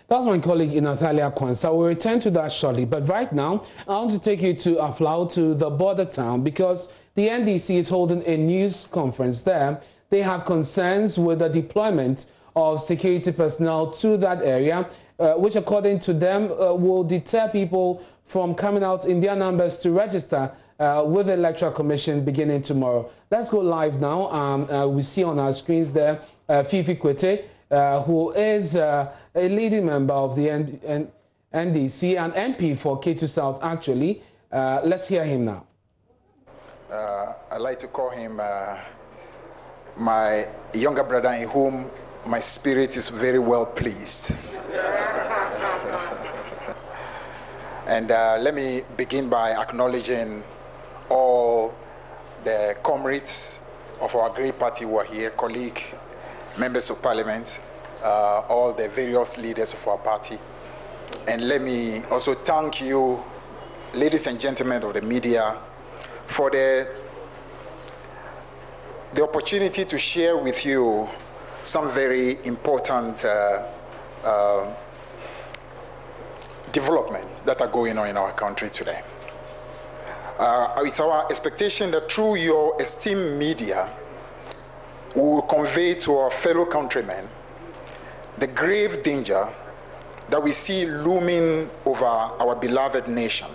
That's my colleague Natalia Kwanzaa. We'll return to that shortly. But right now, I want to take you to Aflao, to the border town, because the NDC is holding a news conference there. They have concerns with the deployment of security personnel to that area, which according to them will deter people from coming out in their numbers to register with the Electoral Commission beginning tomorrow. Let's go live now. We see on our screens there Fiifi Kwetey, who is a leading member of the NDC and MP for Ketu South, actually. Let's hear him now. I like to call him my younger brother, in whom my spirit is very well pleased. And let me begin by acknowledging all the comrades of our great party who are here, colleagues, members of parliament, all the various leaders of our party. And let me also thank you, ladies and gentlemen of the media, for the opportunity to share with you some very important developments that are going on in our country today. It's our expectation that through your esteemed media, we will convey to our fellow countrymen the grave danger that we see looming over our beloved nation.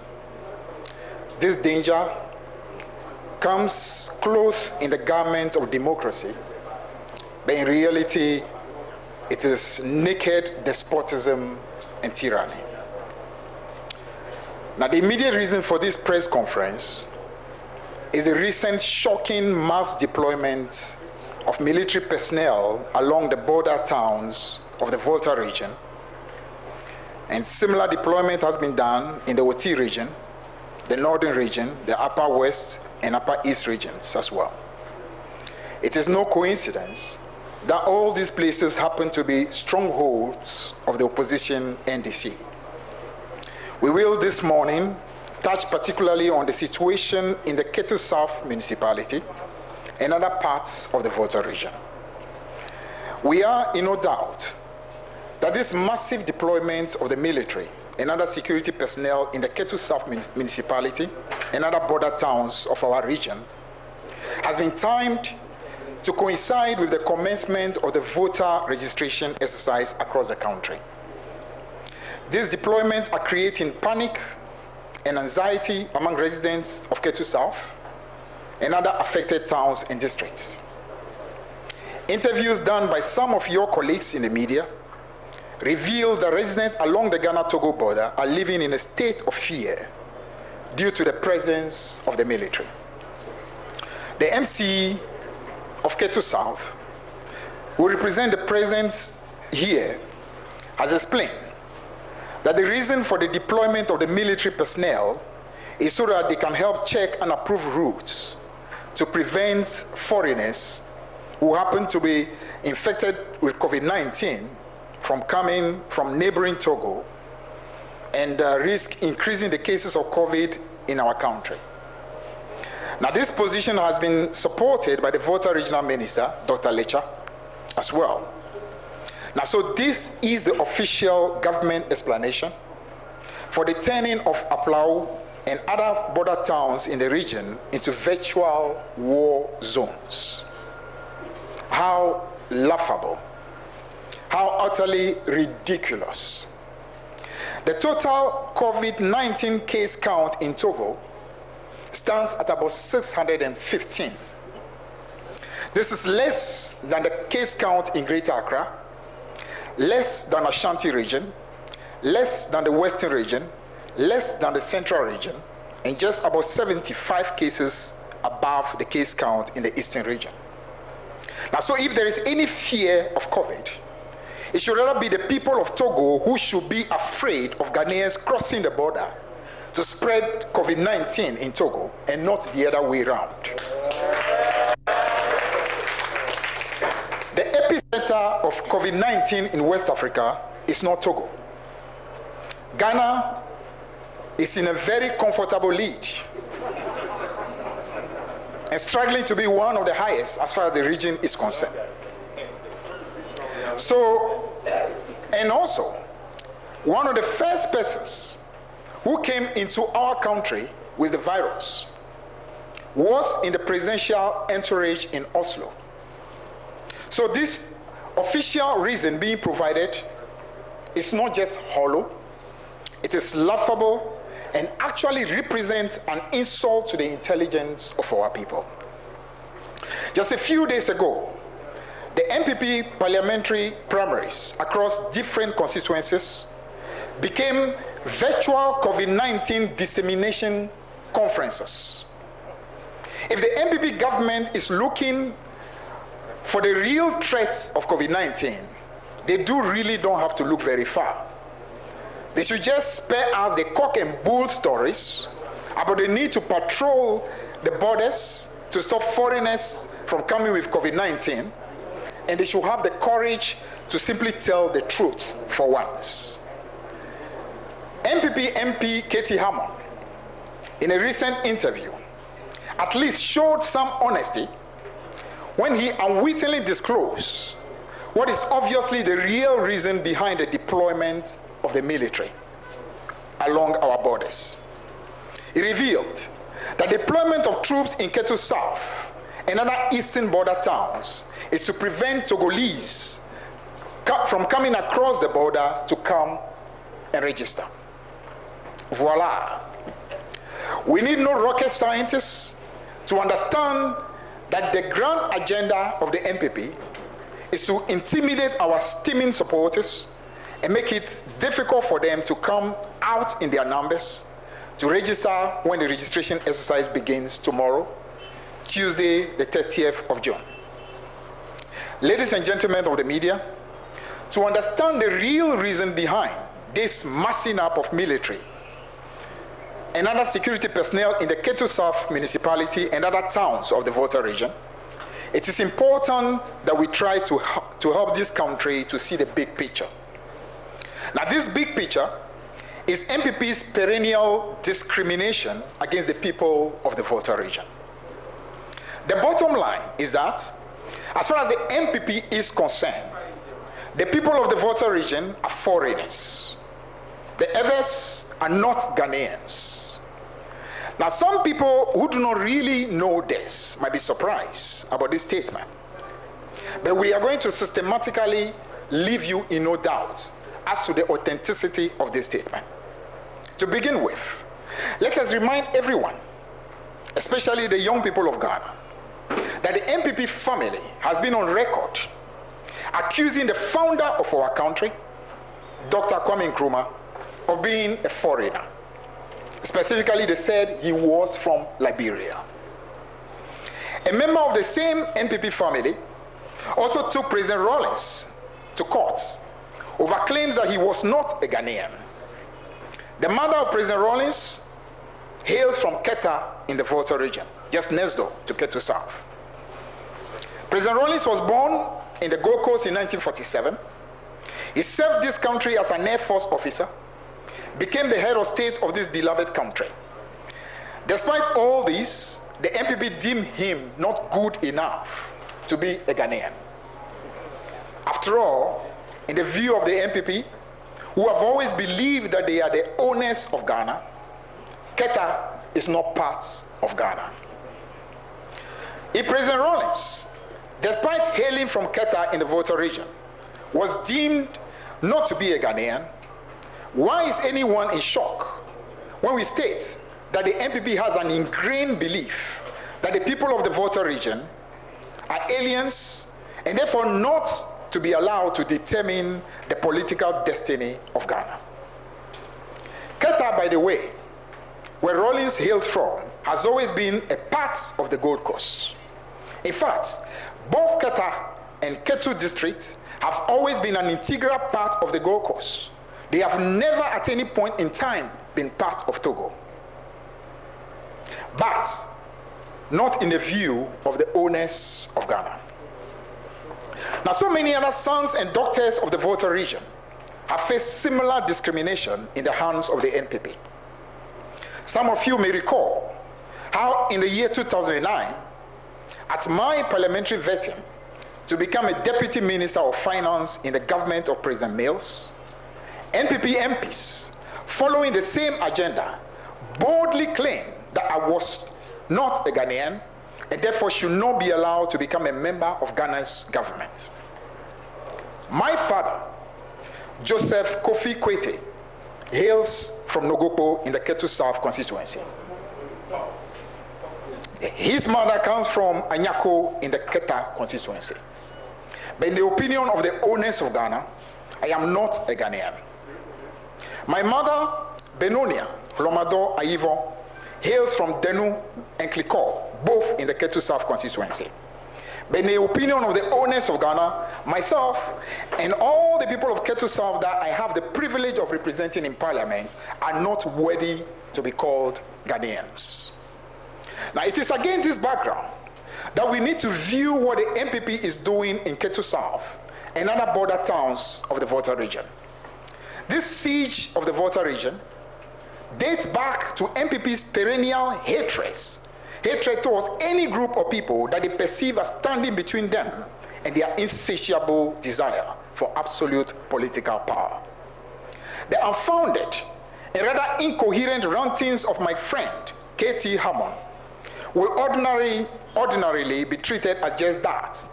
This danger comes clothed in the garment of democracy, but in reality, it is naked despotism and tyranny. Now, the immediate reason for this press conference is the recent shocking mass deployment of military personnel along the border towns of the Volta region. And similar deployment has been done in the Oti region, the northern region, the upper west and upper east regions as well. It is no coincidence that all these places happen to be strongholds of the opposition NDC. We will this morning touch particularly on the situation in the Ketu South municipality and other parts of the Volta region. We are in no doubt that this massive deployment of the military and other security personnel in the Ketu South municipality and other border towns of our region has been timed to coincide with the commencement of the voter registration exercise across the country. These deployments are creating panic and anxiety among residents of Ketu South and other affected towns and districts. Interviews done by some of your colleagues in the media reveal that residents along the Ghana-Togo border are living in a state of fear due to the presence of the military. The MC of Ketu South, who represent the presence here, has explained that the reason for the deployment of the military personnel is so that they can help check and approve routes to prevent foreigners who happen to be infected with COVID-19 from coming from neighboring Togo and risk increasing the cases of COVID in our country. Now, this position has been supported by the Volta Regional Minister, Dr. Lecha, as well. Now, so this is the official government explanation for the turning of Aflao and other border towns in the region into virtual war zones. How laughable. How utterly ridiculous. The total COVID-19 case count in Togo stands at about 615. This is less than the case count in Greater Accra, less than Ashanti region, less than the Western region, less than the Central region, and just about 75 cases above the case count in the Eastern region. Now, so if there is any fear of COVID, it should rather be the people of Togo who should be afraid of Ghanaians crossing the border to spread COVID-19 in Togo, and not the other way around. The epicenter of COVID-19 in West Africa is not Togo. Ghana is in a very comfortable lead and struggling to be one of the highest as far as the region is concerned. So, and also, one of the first persons who came into our country with the virus was in the presidential entourage in Oslo. So this official reason being provided is not just hollow, it is laughable and actually represents an insult to the intelligence of our people. Just a few days ago, the MPP parliamentary primaries across different constituencies became virtual COVID-19 dissemination conferences. If the MPP government is looking for the real threats of COVID-19, they really don't have to look very far. They should just spare us the cock and bull stories about the need to patrol the borders to stop foreigners from coming with COVID-19, and they should have the courage to simply tell the truth for once. MPP MP Ketu, in a recent interview, at least showed some honesty when he unwittingly disclosed what is obviously the real reason behind the deployment of the military along our borders. He revealed that the deployment of troops in Ketu South and other eastern border towns is to prevent Togolese from coming across the border to come and register. Voila. We need no rocket scientists to understand that the grand agenda of the MPP is to intimidate our steaming supporters and make it difficult for them to come out in their numbers to register when the registration exercise begins tomorrow, Tuesday, the 30th of June. Ladies and gentlemen of the media, to understand the real reason behind this massing up of military and other security personnel in the Ketu South municipality and other towns of the Volta region, it is important that we try to help this country to see the big picture. Now, this big picture is MPP's perennial discrimination against the people of the Volta region. The bottom line is that, as far as the MPP is concerned, the people of the Volta region are foreigners. The others are not Ghanaians. Now, some people who do not really know this might be surprised about this statement. But we are going to systematically leave you in no doubt as to the authenticity of this statement. To begin with, let us remind everyone, especially the young people of Ghana, that the MPP family has been on record accusing the founder of our country, Dr. Kwame Nkrumah, of being a foreigner. Specifically, they said he was from Liberia. A member of the same MPP family also took President Rawlings to court over claims that he was not a Ghanaian. The mother of President Rawlings hails from Ketu in the Volta region, just next door to Ketu South. President Rawlings was born in the Gold Coast in 1947. He served this country as an Air Force officer, became the head of state of this beloved country. Despite all this, the MPP deemed him not good enough to be a Ghanaian. After all, in the view of the MPP, who have always believed that they are the owners of Ghana, Ketu is not part of Ghana. If President Rawlings, despite hailing from Ketu in the Volta region, was deemed not to be a Ghanaian, why is anyone in shock when we state that the MPP has an ingrained belief that the people of the Volta region are aliens and therefore not to be allowed to determine the political destiny of Ghana? Ketu, by the way, where Rawlings hailed from, has always been a part of the Gold Coast. In fact, both Ketu and Ketu districts have always been an integral part of the Gold Coast. They have never at any point in time been part of Togo. But not in the view of the owners of Ghana. Now, so many other sons and daughters of the Volta region have faced similar discrimination in the hands of the MPP. Some of you may recall how in the year 2009, at my parliamentary vetting to become a deputy minister of finance in the government of President Mills, NPP MPs, following the same agenda, boldly claim that I was not a Ghanaian and therefore should not be allowed to become a member of Ghana's government. My father, Joseph Fiifi Kwetey, hails from Nogopo in the Ketu South constituency. His mother comes from Anyako in the Keta constituency. But in the opinion of the owners of Ghana, I am not a Ghanaian. My mother, Benonia Lomado Ayivo, hails from Denu and Kliko, both in the Ketu South constituency. But in the opinion of the owners of Ghana, myself, and all the people of Ketu South that I have the privilege of representing in parliament are not worthy to be called Ghanaians. Now, it is against this background that we need to view what the NPP is doing in Ketu South and other border towns of the Volta region. This siege of the Volta region dates back to NPP's perennial hatred towards any group of people that they perceive as standing between them and their insatiable desire for absolute political power. The unfounded and rather incoherent rantings of my friend, Ketu Hammond, will ordinarily be treated as just that.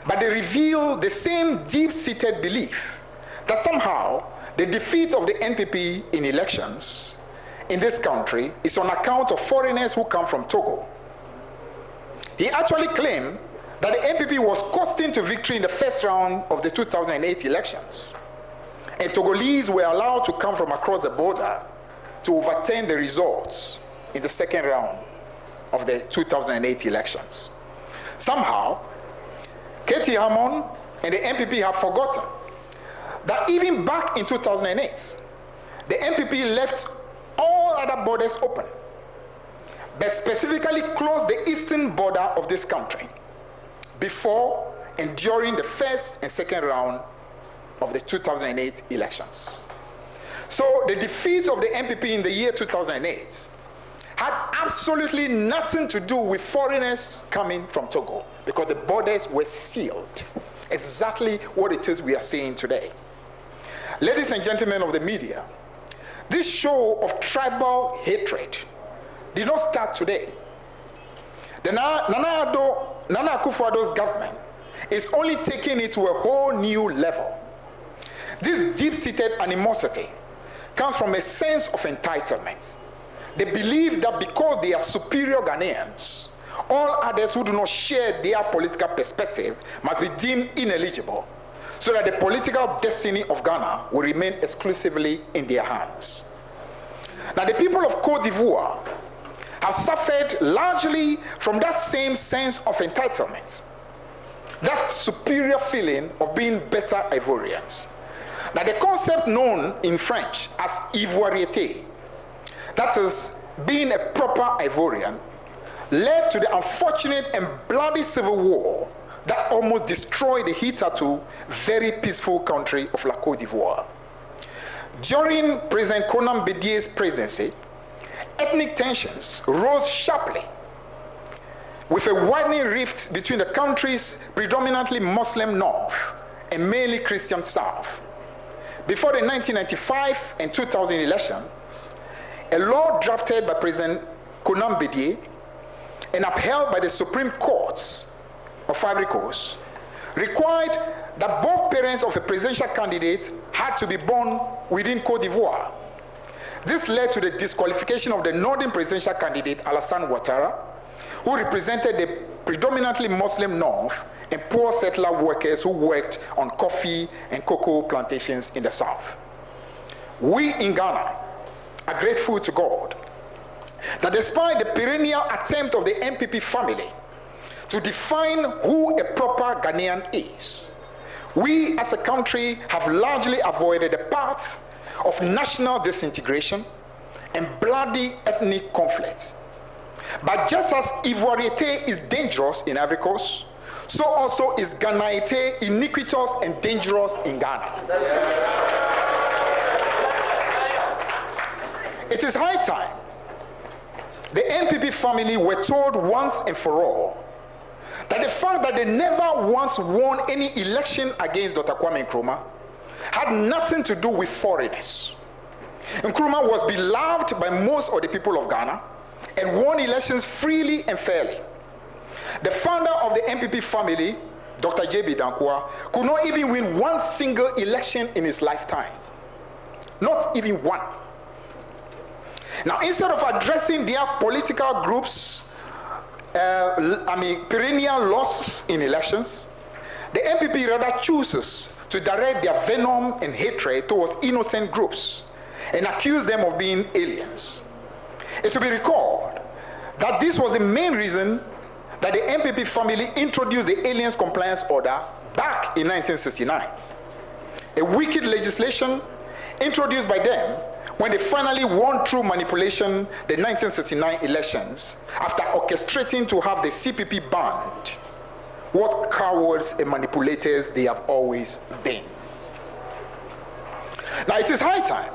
But they reveal the same deep-seated belief that somehow the defeat of the NPP in elections in this country is on account of foreigners who come from Togo. He actually claimed that the NPP was costing to victory in the first round of the 2008 elections, and Togolese were allowed to come from across the border to overturn the results in the second round of the 2008 elections. Somehow, Ketu Hammond and the NPP have forgotten that even back in 2008, the NPP left all other borders open, but specifically closed the eastern border of this country before and during the first and second round of the 2008 elections. So the defeat of the NPP in the year 2008 had absolutely nothing to do with foreigners coming from Togo, because the borders were sealed. Exactly what it is we are seeing today. Ladies and gentlemen of the media, this show of tribal hatred did not start today. The Nana Akufo-Addo's government is only taking it to a whole new level. This deep-seated animosity comes from a sense of entitlement. They believe that because they are superior Ghanaians, all others who do not share their political perspective must be deemed ineligible, so that the political destiny of Ghana will remain exclusively in their hands. Now, the people of Côte d'Ivoire have suffered largely from that same sense of entitlement, that superior feeling of being better Ivorians. Now, the concept known in French as ivoirieté, that is, being a proper Ivorian, led to the unfortunate and bloody civil war that almost destroyed the hitherto very peaceful country of La Côte d'Ivoire. During President Konan Bedie's presidency, ethnic tensions rose sharply, with a widening rift between the country's predominantly Muslim north and mainly Christian south. Before the 1995 and 2000 elections, a law drafted by President Konan Bedie and upheld by the Supreme Court of Ivory Coast required that both parents of a presidential candidate had to be born within Côte d'Ivoire. This led to the disqualification of the northern presidential candidate Alassane Ouattara, who represented the predominantly Muslim north and poor settler workers who worked on coffee and cocoa plantations in the south. We in Ghana are grateful to God that despite the perennial attempt of the NPP family to define who a proper Ghanaian is, we as a country have largely avoided the path of national disintegration and bloody ethnic conflict. But just as ivoirieté is dangerous in Ivory Coast, so also is Ghanaité iniquitous and dangerous in Ghana. It is high time the NPP family were told once and for all that the fact that they never once won any election against Dr. Kwame Nkrumah had nothing to do with foreigners. Nkrumah was beloved by most of the people of Ghana and won elections freely and fairly. The founder of the MPP family, Dr. J.B. Danquah, could not even win one single election in his lifetime. Not even one. Now, instead of addressing their political groups, perennial loss in elections, the MPP rather chooses to direct their venom and hatred towards innocent groups and accuse them of being aliens. It should be recalled that this was the main reason that the MPP family introduced the Aliens Compliance Order back in 1969, a wicked legislation introduced by them when they finally won through manipulation the 1969 elections after orchestrating to have the CPP banned. What cowards and manipulators they have always been. Now it is high time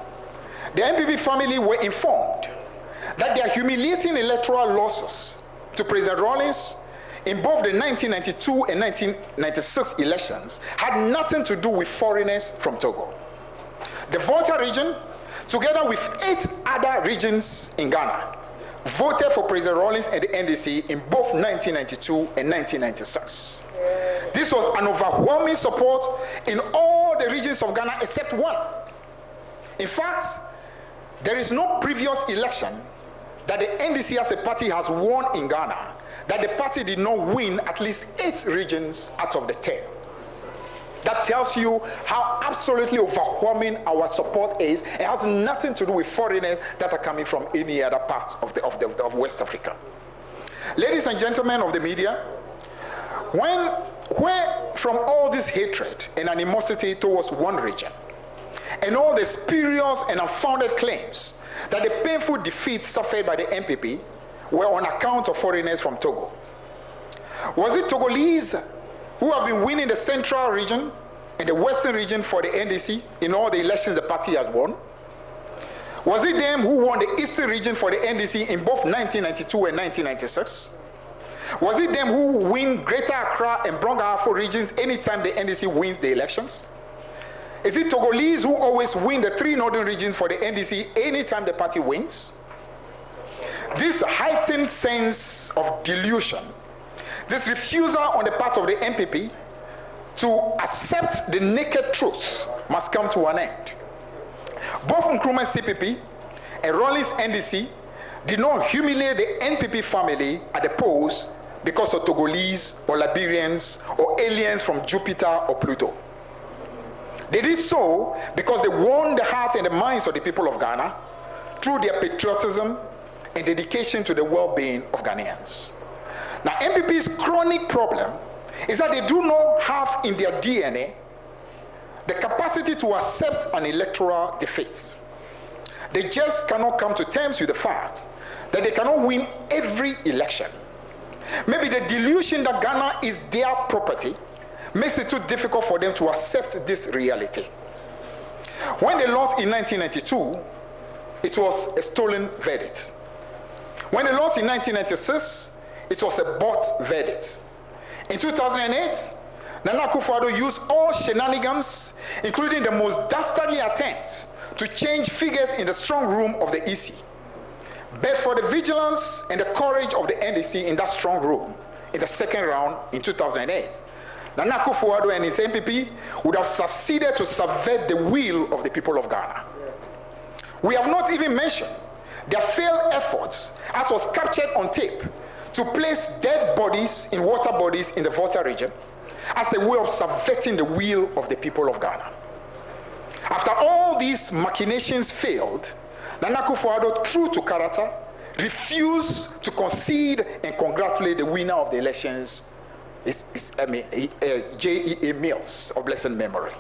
the MPP family were informed that their humiliating electoral losses to President Rawlings in both the 1992 and 1996 elections had nothing to do with foreigners from Togo. The Volta region, together with 8 other regions in Ghana, voted for President Rawlings and the NDC in both 1992 and 1996. This was an overwhelming support in all the regions of Ghana except one. In fact, there is no previous election that the NDC as a party has won in Ghana that the party did not win at least 8 regions out of the 10. That tells you how absolutely overwhelming our support is. It has nothing to do with foreigners that are coming from any other part of West Africa. Ladies and gentlemen of the media, where from all this hatred and animosity towards one region, and all the spurious and unfounded claims that the painful defeats suffered by the MPP were on account of foreigners from Togo. Was it Togolese who have been winning the central region and the western region for the NDC in all the elections the party has won? Was it them who won the eastern region for the NDC in both 1992 and 1996? Was it them who win Greater Accra and Brong-Ahafo regions anytime the NDC wins the elections? Is it Togolese who always win the 3 northern regions for the NDC anytime the party wins? This heightened sense of delusion, this refusal on the part of the MPP to accept the naked truth must come to an end. Both Nkrumah's CPP and Rawlings' NDC did not humiliate the NPP family at the polls because of Togolese or Liberians or aliens from Jupiter or Pluto. They did so because they won the hearts and the minds of the people of Ghana through their patriotism and dedication to the well-being of Ghanaians. Now, MPP's chronic problem is that they do not have in their DNA the capacity to accept an electoral defeat. They just cannot come to terms with the fact that they cannot win every election. Maybe the delusion that Ghana is their property makes it too difficult for them to accept this reality. When they lost in 1992, it was a stolen verdict. When they lost in 1996, it was a bought verdict. In 2008, Nana Akufo-Addo used all shenanigans, including the most dastardly attempt to change figures in the strong room of the EC. But for the vigilance and the courage of the NDC in that strong room in the second round in 2008, Nana Akufo-Addo and his MPP would have succeeded to subvert the will of the people of Ghana. We have not even mentioned their failed efforts, as was captured on tape, to place dead bodies in water bodies in the Volta region as a way of subverting the will of the people of Ghana. After all these machinations failed, Nana Akufo-Addo, true to character, refused to concede and congratulate the winner of the elections, J.E.A. Mills of blessed memory.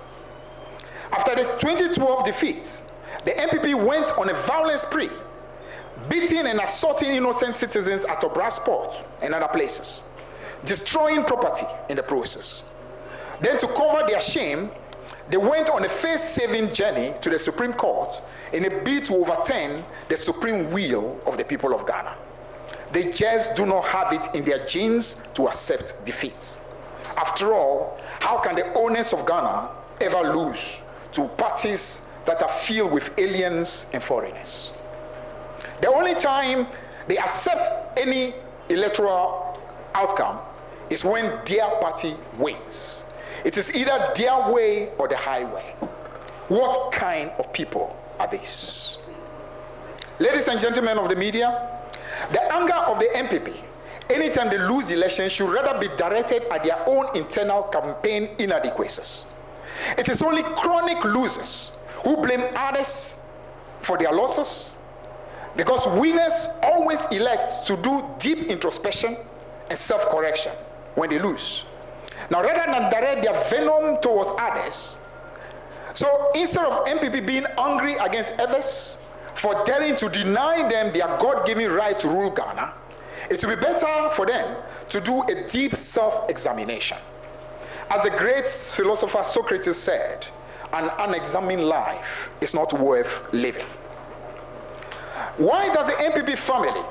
After the 2012 defeat, the MPP went on a violent spree, beating and assaulting innocent citizens at Obrasport and other places, destroying property in the process. Then, to cover their shame, they went on a face-saving journey to the Supreme Court in a bid to overturn the supreme will of the people of Ghana. They just do not have it in their genes to accept defeat. After all, how can the owners of Ghana ever lose to parties that are filled with aliens and foreigners. The only time they accept any electoral outcome is when their party wins. It is either their way or the highway. What kind of people are these? Ladies and gentlemen of the media, the anger of the MPP, anytime they lose the election, should rather be directed at their own internal campaign inadequacies. It is only chronic losers who blame others for their losses, because winners always elect to do deep introspection and self-correction when they lose. Now, rather than direct their venom towards others, so instead of MPP being angry against others for daring to deny them their God-given right to rule Ghana, it would be better for them to do a deep self-examination. As the great philosopher Socrates said, an unexamined life is not worth living. Why does the MPP family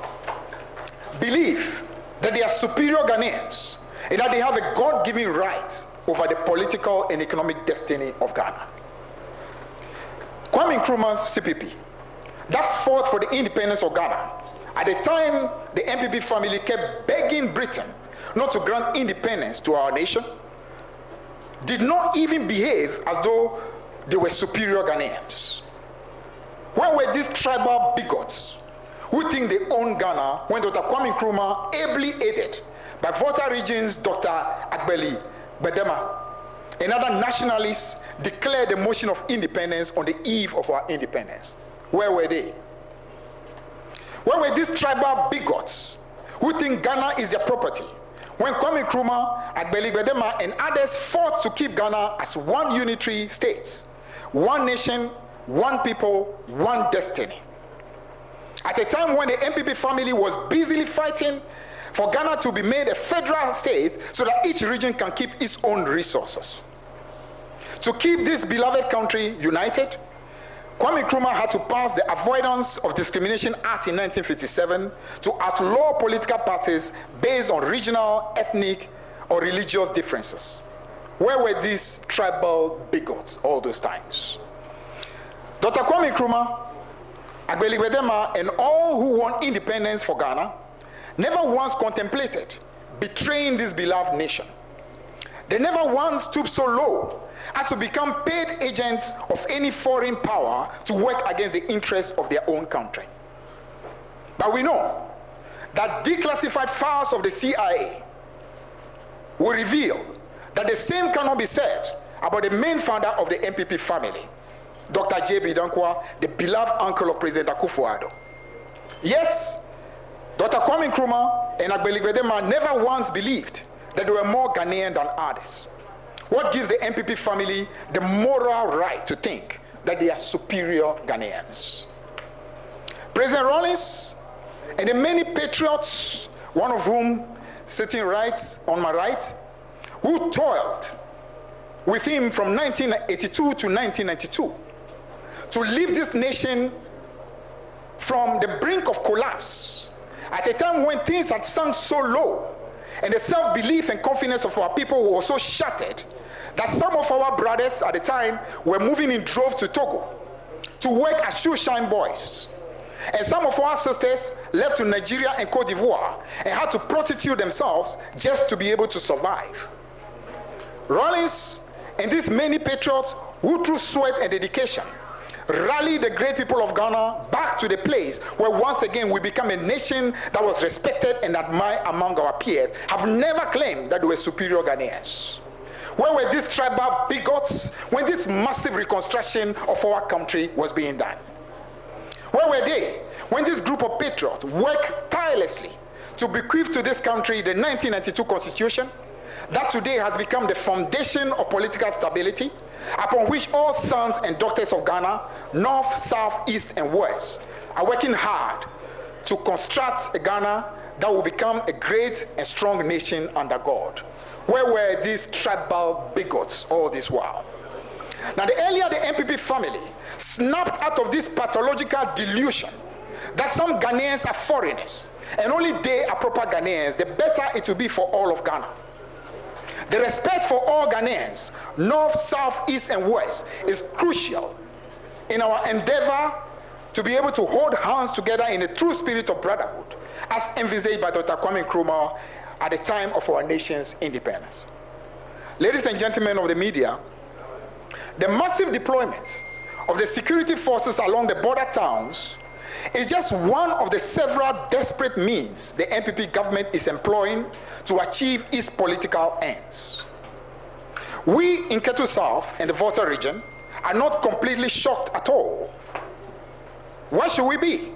believe that they are superior Ghanaians and that they have a God-given right over the political and economic destiny of Ghana? Kwame Nkrumah's CPP, that fought for the independence of Ghana, at the time the MPP family kept begging Britain not to grant independence to our nation, did not even behave as though they were superior Ghanaians. Where were these tribal bigots who think they own Ghana when Dr. Kwame Nkrumah, ably aided by Volta Region's Dr. Agbeli Bedema and other nationalists, declared the motion of independence on the eve of our independence? Where were they? Where were these tribal bigots who think Ghana is their property when Kwame Nkrumah, Agbeli Bedema, and others fought to keep Ghana as one unitary state, one nation, one people, one destiny? At a time when the MPP family was busily fighting for Ghana to be made a federal state so that each region can keep its own resources. To keep this beloved country united, Kwame Nkrumah had to pass the Avoidance of Discrimination Act in 1957 to outlaw political parties based on regional, ethnic, or religious differences. Where were these tribal bigots all those times? Dr. Kwame Nkrumah, Agbeli Bedema, and all who want independence for Ghana never once contemplated betraying this beloved nation. They never once stooped so low as to become paid agents of any foreign power to work against the interests of their own country. But we know that declassified files of the CIA will reveal that the same cannot be said about the main founder of the MPP family, Dr. J.B. Dankwa, the beloved uncle of President Akufo-Addo. Yet, Dr. Kwame Nkrumah and Agbeli Bedema never once believed that they were more Ghanaian than others. What gives the MPP family the moral right to think that they are superior Ghanaians? President Rawlings and the many patriots, one of whom sitting right on my right, who toiled with him from 1982 to 1992 to lead this nation from the brink of collapse at a time when things had sunk so low and the self-belief and confidence of our people were so shattered that some of our brothers at the time were moving in droves to Togo to work as shoe shine boys. And some of our sisters left to Nigeria and Cote d'Ivoire and had to prostitute themselves just to be able to survive. Rawlings and these many patriots who through sweat and dedication rallied the great people of Ghana back to the place where once again we become a nation that was respected and admired among our peers, have never claimed that they were superior Ghanaians. Where were these tribal bigots when this massive reconstruction of our country was being done? Where were they when this group of patriots worked tirelessly to bequeath to this country the 1992 Constitution that today has become the foundation of political stability, upon which all sons and daughters of Ghana, north, south, east, and west, are working hard to construct a Ghana that will become a great and strong nation under God? Where were these tribal bigots all this while? Now, the earlier the MPP family snapped out of this pathological delusion that some Ghanaians are foreigners and only they are proper Ghanaians, the better it will be for all of Ghana. The respect for all Ghanaians, north, south, east, and west, is crucial in our endeavor to be able to hold hands together in a true spirit of brotherhood, as envisaged by Dr. Kwame Nkrumah at the time of our nation's independence. Ladies and gentlemen of the media, the massive deployment of the security forces along the border towns is just one of the several desperate means the NPP government is employing to achieve its political ends. We in Ketu South and the Volta region are not completely shocked at all. Why should we be?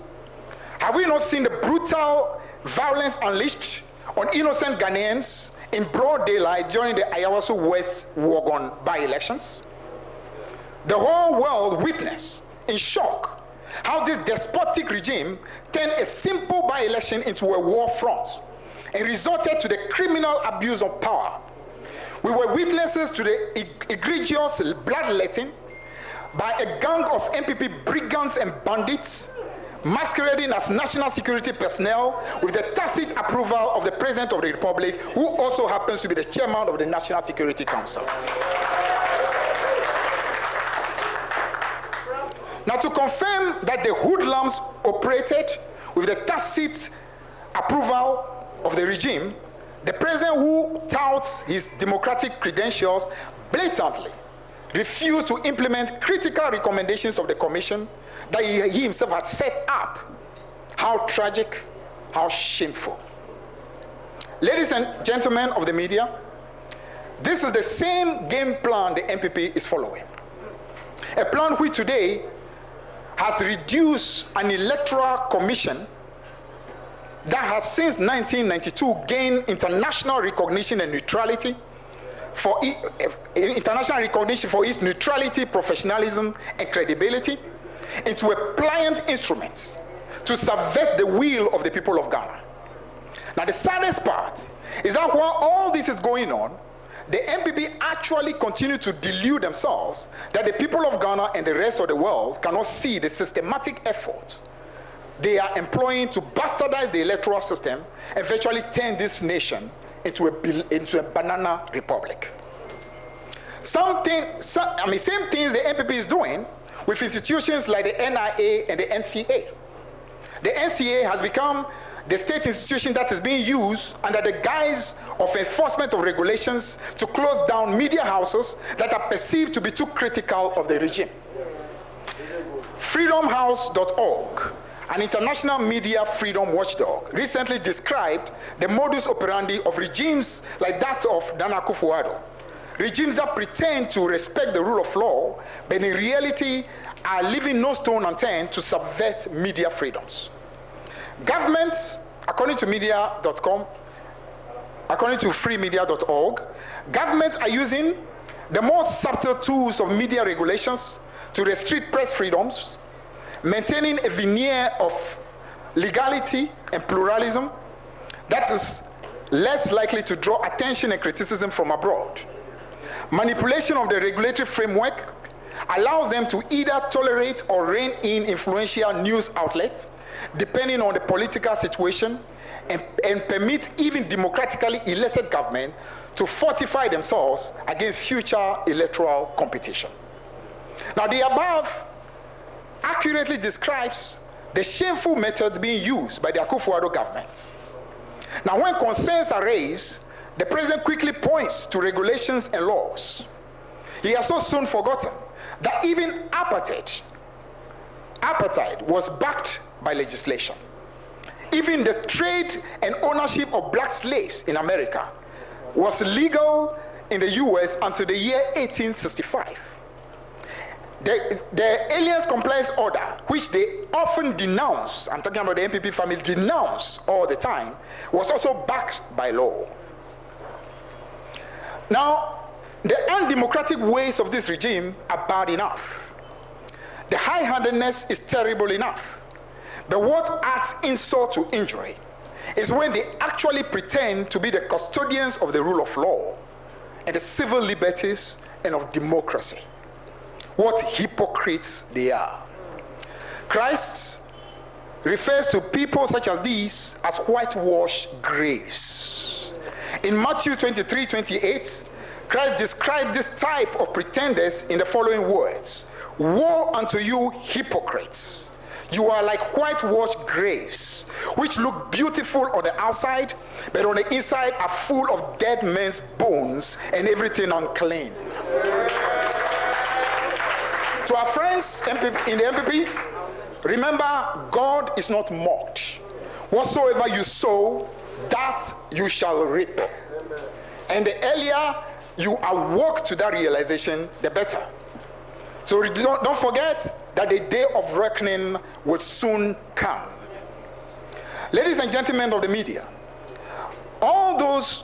Have we not seen the brutal violence unleashed on innocent Ghanaians in broad daylight during the Ayawaso West Wuogon by-elections? The whole world witnessed in shock how this despotic regime turned a simple by-election into a war front and resorted to the criminal abuse of power. We were witnesses to the egregious bloodletting by a gang of NPP brigands and bandits masquerading as national security personnel with the tacit approval of the President of the Republic, who also happens to be the chairman of the National Security Council. Now, to confirm that the hoodlums operated with the tacit approval of the regime, the president, who touts his democratic credentials, blatantly refused to implement critical recommendations of the commission that he himself had set up. How tragic, how shameful. Ladies and gentlemen of the media, this is the same game plan the NPP is following. A plan which today has reduced an electoral commission that has since 1992 gained international recognition and neutrality for its neutrality, professionalism, and credibility into a pliant instrument to subvert the will of the people of Ghana. Now, the saddest part is that while all this is going on, the NPP actually continue to delude themselves that the people of Ghana and the rest of the world cannot see the systematic efforts they are employing to bastardize the electoral system and virtually turn this nation into a banana republic. Same things the NPP is doing with institutions like the NIA and the NCA. The NCA has become the state institution that is being used under the guise of enforcement of regulations to close down media houses that are perceived to be too critical of the regime. Freedomhouse.org, an international media freedom watchdog, recently described the modus operandi of regimes like that of Nana Akufo-Addo. Regimes that pretend to respect the rule of law, but in reality are leaving no stone unturned to subvert media freedoms. Governments, according to media.com, according to freemedia.org, governments are using the most subtle tools of media regulations to restrict press freedoms, maintaining a veneer of legality and pluralism that is less likely to draw attention and criticism from abroad. Manipulation of the regulatory framework allows them to either tolerate or rein in influential news outlets, depending on the political situation, and permit even democratically elected government to fortify themselves against future electoral competition. Now, the above accurately describes the shameful methods being used by the Akufo-Addo government. Now, when concerns are raised, the president quickly points to regulations and laws. He has so soon forgotten that even apartheid was backed by legislation. Even the trade and ownership of black slaves in America was legal in the US until the year 1865. The Aliens Compliance Order, which they often denounce, I'm talking about the NPP family, denounce all the time, was also backed by law. Now, the undemocratic ways of this regime are bad enough. The high-handedness is terrible enough. But what adds insult to injury is when they actually pretend to be the custodians of the rule of law and the civil liberties and of democracy. What hypocrites they are. Christ refers to people such as these as whitewashed graves. In Matthew 23:28, Christ described this type of pretenders in the following words: "Woe unto you, hypocrites! You are like whitewashed graves, which look beautiful on the outside, but on the inside are full of dead men's bones and everything unclean." To our friends in the MPP, remember, God is not mocked. Whatsoever you sow, that you shall reap. And the earlier you awoke to that realization, the better. So don't forget that the day of reckoning will soon come. Ladies and gentlemen of the media, all those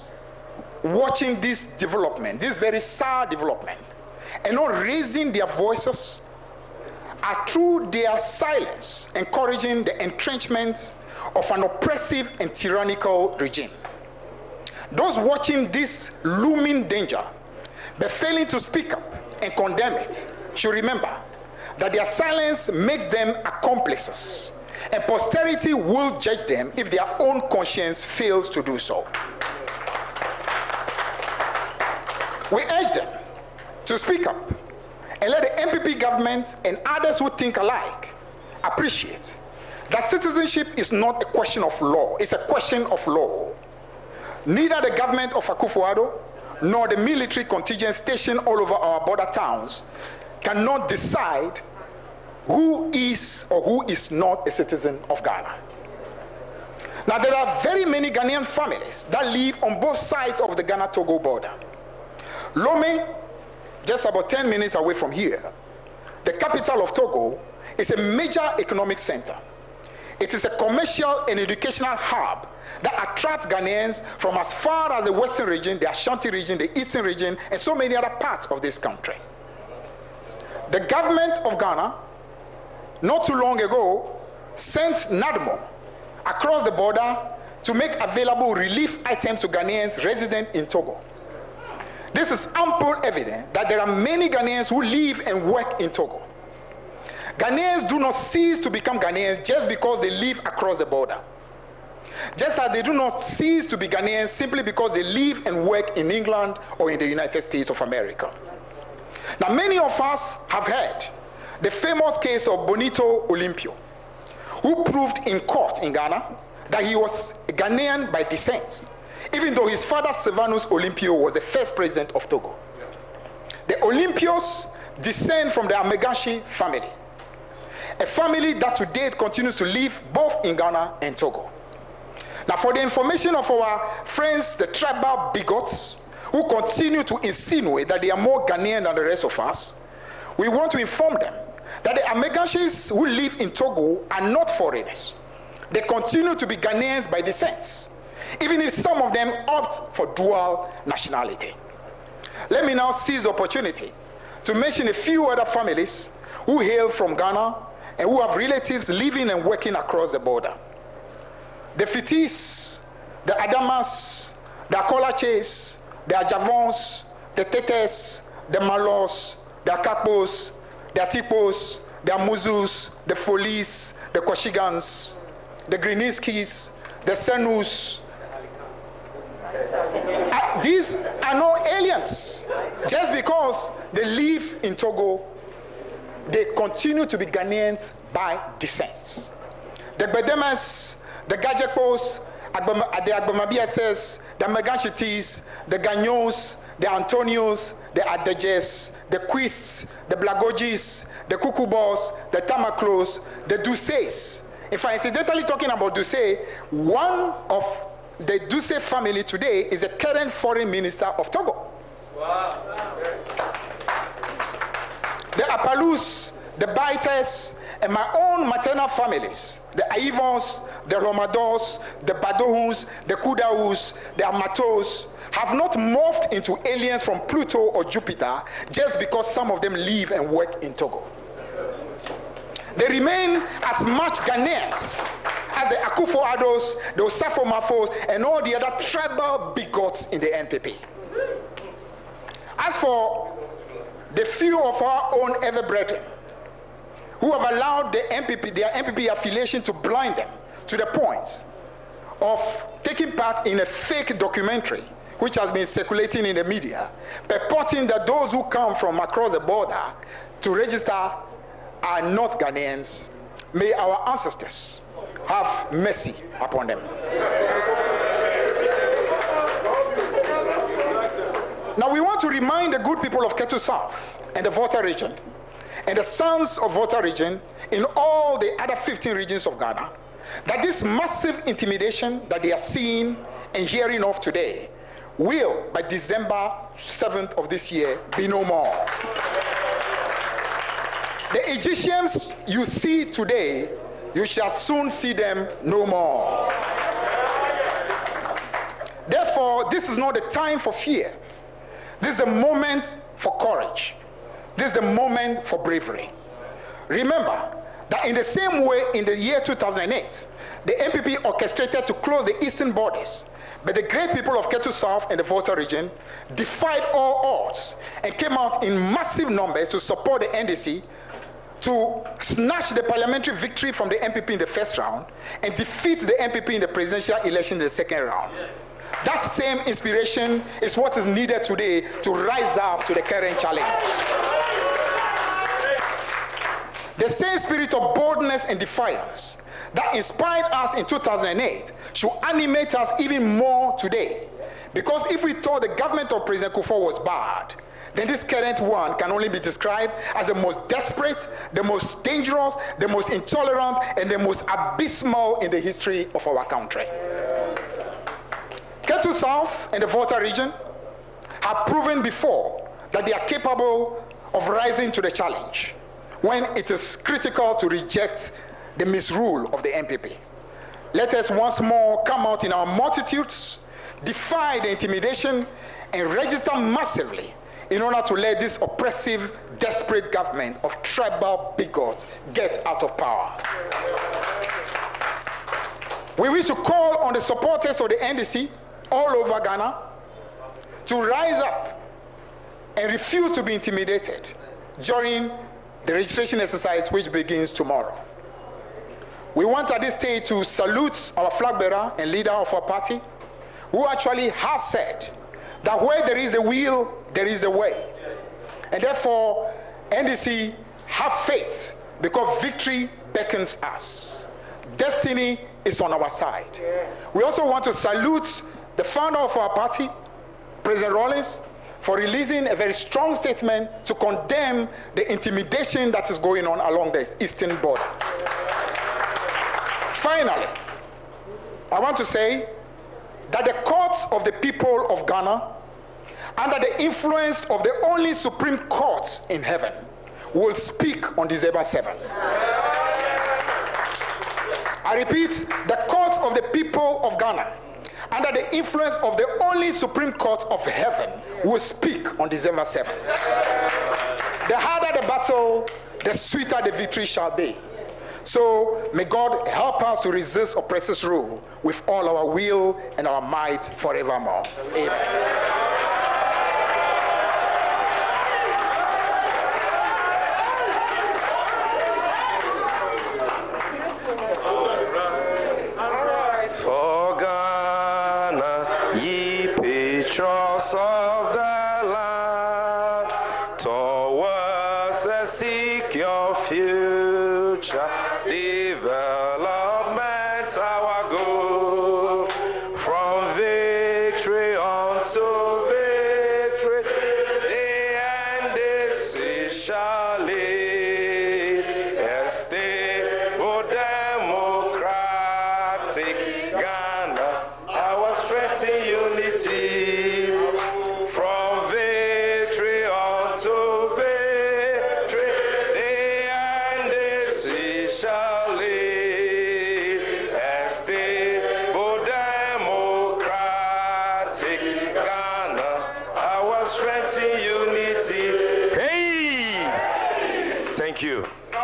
watching this development, this very sad development, and not raising their voices, are through their silence encouraging the entrenchment of an oppressive and tyrannical regime. Those watching this looming danger but failing to speak up and condemn it should remember that their silence makes them accomplices, and posterity will judge them if their own conscience fails to do so. We urge them to speak up and let the MPP government and others who think alike appreciate that citizenship is not a question of law, it's a question of law. Neither the government of Akufo-Addo nor the military contingent stationed all over our border towns cannot decide who is or who is not a citizen of Ghana. Now, there are very many Ghanaian families that live on both sides of the Ghana-Togo border. Lome, just about 10 minutes away from here, the capital of Togo, is a major economic center. It is a commercial and educational hub that attracts Ghanaians from as far as the western region, the Ashanti region, the eastern region, and so many other parts of this country. The government of Ghana, not too long ago, sent NADMO across the border to make available relief items to Ghanaians resident in Togo. This is ample evidence that there are many Ghanaians who live and work in Togo. Ghanaians do not cease to become Ghanaians just because they live across the border. Just as they do not cease to be Ghanaians simply because they live and work in England or in the United States of America. Now, many of us have heard the famous case of Bonito Olympio, who proved in court in Ghana that he was a Ghanaian by descent, even though his father, Sylvanus Olympio, was the first president of Togo. The Olympios descend from the Amegashi family, a family that to date continues to live both in Ghana and Togo. Now, for the information of our friends, the tribal bigots, who continue to insinuate that they are more Ghanaian than the rest of us, we want to inform them that the Amegashis who live in Togo are not foreigners. They continue to be Ghanaians by descent, even if some of them opt for dual nationality. Let me now seize the opportunity to mention a few other families who hail from Ghana and who have relatives living and working across the border. The Fitis, the Adamas, the Akolaches, the Ajavons, the Tetes, the Malos, the Akapos, the Atipos, the Amuzus, the Folies, the Koshigans, the Griniskis, the Senus. These are no aliens. Just because they live in Togo, they continue to be Ghanaians by descent. The Bedemas, the Gajekos, the Agbomabiases, the Megashitis, the Ganyos, the Antonios, the Adejes, the Quists, the Blagojis, the Kukubos, the Tamaklos, the Duces. If I'm incidentally talking about Duce, one of the Duce family today is a current foreign minister of Togo. Wow. The Apalus, the Baites, and my own maternal families, the Aivons, the Romados, the Badohuns, the Kudaus, the Amatos, have not morphed into aliens from Pluto or Jupiter just because some of them live and work in Togo. They remain as much Ghanaians as the Akufo-Addos, the Osafo-Mafos, and all the other tribal bigots in the NPP. As for the few of our own ever brethren who have allowed their MPP affiliation to blind them to the point of taking part in a fake documentary which has been circulating in the media, purporting that those who come from across the border to register are not Ghanaians. May our ancestors have mercy upon them. Now we want to remind the good people of Ketu South and the Volta region and the sons of Volta region in all the other 15 regions of Ghana that this massive intimidation that they are seeing and hearing of today will, by December 7th of this year, be no more. The Egyptians you see today, you shall soon see them no more. Therefore, this is not the time for fear. This is the moment for courage. This is the moment for bravery. Remember that in the same way in the year 2008, the MPP orchestrated to close the eastern borders, but the great people of Ketu South and the Volta region defied all odds and came out in massive numbers to support the NDC to snatch the parliamentary victory from the MPP in the first round and defeat the MPP in the presidential election in the second round. Yes. That same inspiration is what is needed today to rise up to the current challenge. The same spirit of boldness and defiance that inspired us in 2008 should animate us even more today. Because if we thought the government of President Kufuor was bad, then this current one can only be described as the most desperate, the most dangerous, the most intolerant, and the most abysmal in the history of our country. Ketu South and the Volta region have proven before that they are capable of rising to the challenge when it is critical to reject the misrule of the MPP. Let us once more come out in our multitudes, defy the intimidation, and register massively in order to let this oppressive, desperate government of tribal bigots get out of power. We wish to call on the supporters of the NDC all over Ghana to rise up and refuse to be intimidated during the registration exercise which begins tomorrow. We want at this stage to salute our flag bearer and leader of our party, who actually has said that where there is the will, there is the way. And therefore, NDC, have faith, because victory beckons us. Destiny is on our side. We also want to salute the founder of our party, President Rawlings, for releasing a very strong statement to condemn the intimidation that is going on along the eastern border. Finally, I want to say that the courts of the people of Ghana, under the influence of the only Supreme Court in heaven, will speak on December 7th. I repeat, the courts of the people of Ghana, under the influence of the only Supreme Court of heaven, will speak on December 7th. The harder the battle, the sweeter the victory shall be. So may God help us to resist oppressors' rule with all our will and our might forevermore. Amen. Of the land, towards a secure future development, our goal, from victory unto victory, the end is we shall lead a stable democratic Ghana, our strength in unity. Thank you. No,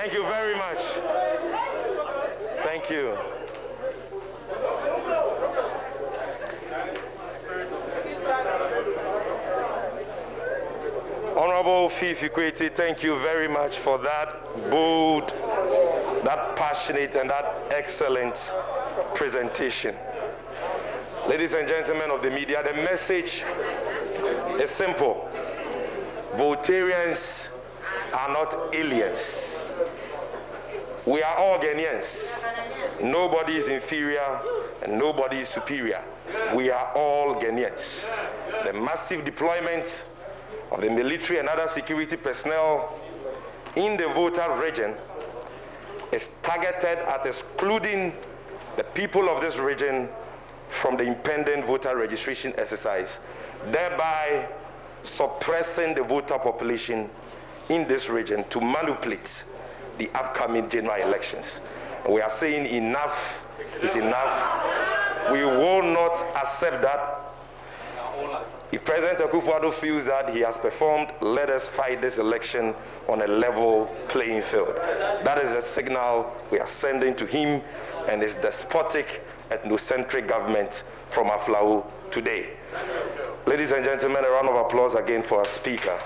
Thank you very much. Thank you. Honorable Fiifi Kwetey, thank you very much for that bold, that passionate, and that excellent presentation. Ladies and gentlemen of the media, the message is simple. Votarians are not aliens. We are all Ghanaians. Nobody is inferior and nobody is superior. We are all Ghanaians. The massive deployment of the military and other security personnel in the voter region is targeted at excluding the people of this region from the impending voter registration exercise, thereby suppressing the voter population in this region to manipulate the upcoming general elections. We are saying enough is enough. We will not accept that. If President Akufo-Addo feels that he has performed, let us fight this election on a level playing field. That is a signal we are sending to him and his despotic, ethnocentric government from Aflao today. Ladies and gentlemen, a round of applause again for our speaker.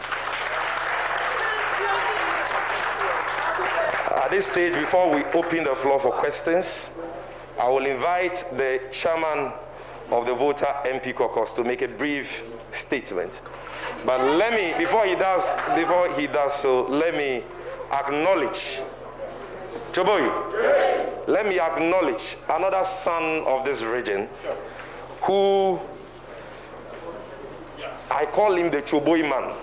At this stage, before we open the floor for questions, I will invite the chairman of the voter MP caucus to make a brief statement. But let me, before he does so, let me acknowledge, Choboy, let me acknowledge another son of this region who, I call him the Choboy man.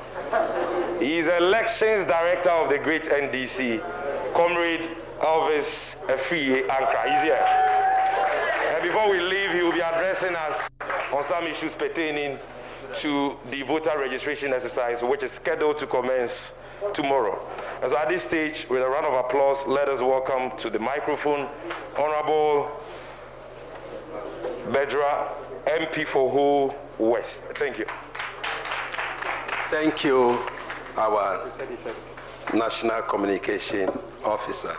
He is elections director of the great NDC, Comrade Elvis Efriye Ankra. He's here. And before we leave, he will be addressing us on some issues pertaining to the voter registration exercise, which is scheduled to commence tomorrow. And so at this stage, with a round of applause, let us welcome to the microphone Honorable Bedra, MP for Ho West. Thank you. Thank you, our National Communication Officer.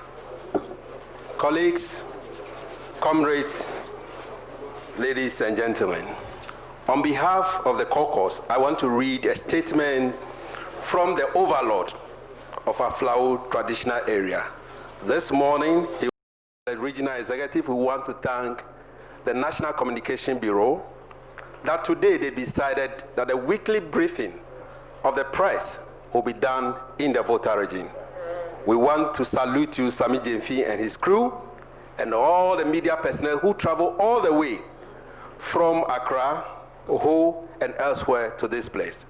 Colleagues, comrades, ladies and gentlemen, on behalf of the caucus, I want to read a statement from the overlord of Aflao traditional area. This morning, the regional executive who want to thank the National Communication Bureau that today they decided that a weekly briefing of the press will be done in the voter region. We want to salute you, Sami Jemfi and his crew, and all the media personnel who travel all the way from Accra, Oho, and elsewhere to this place.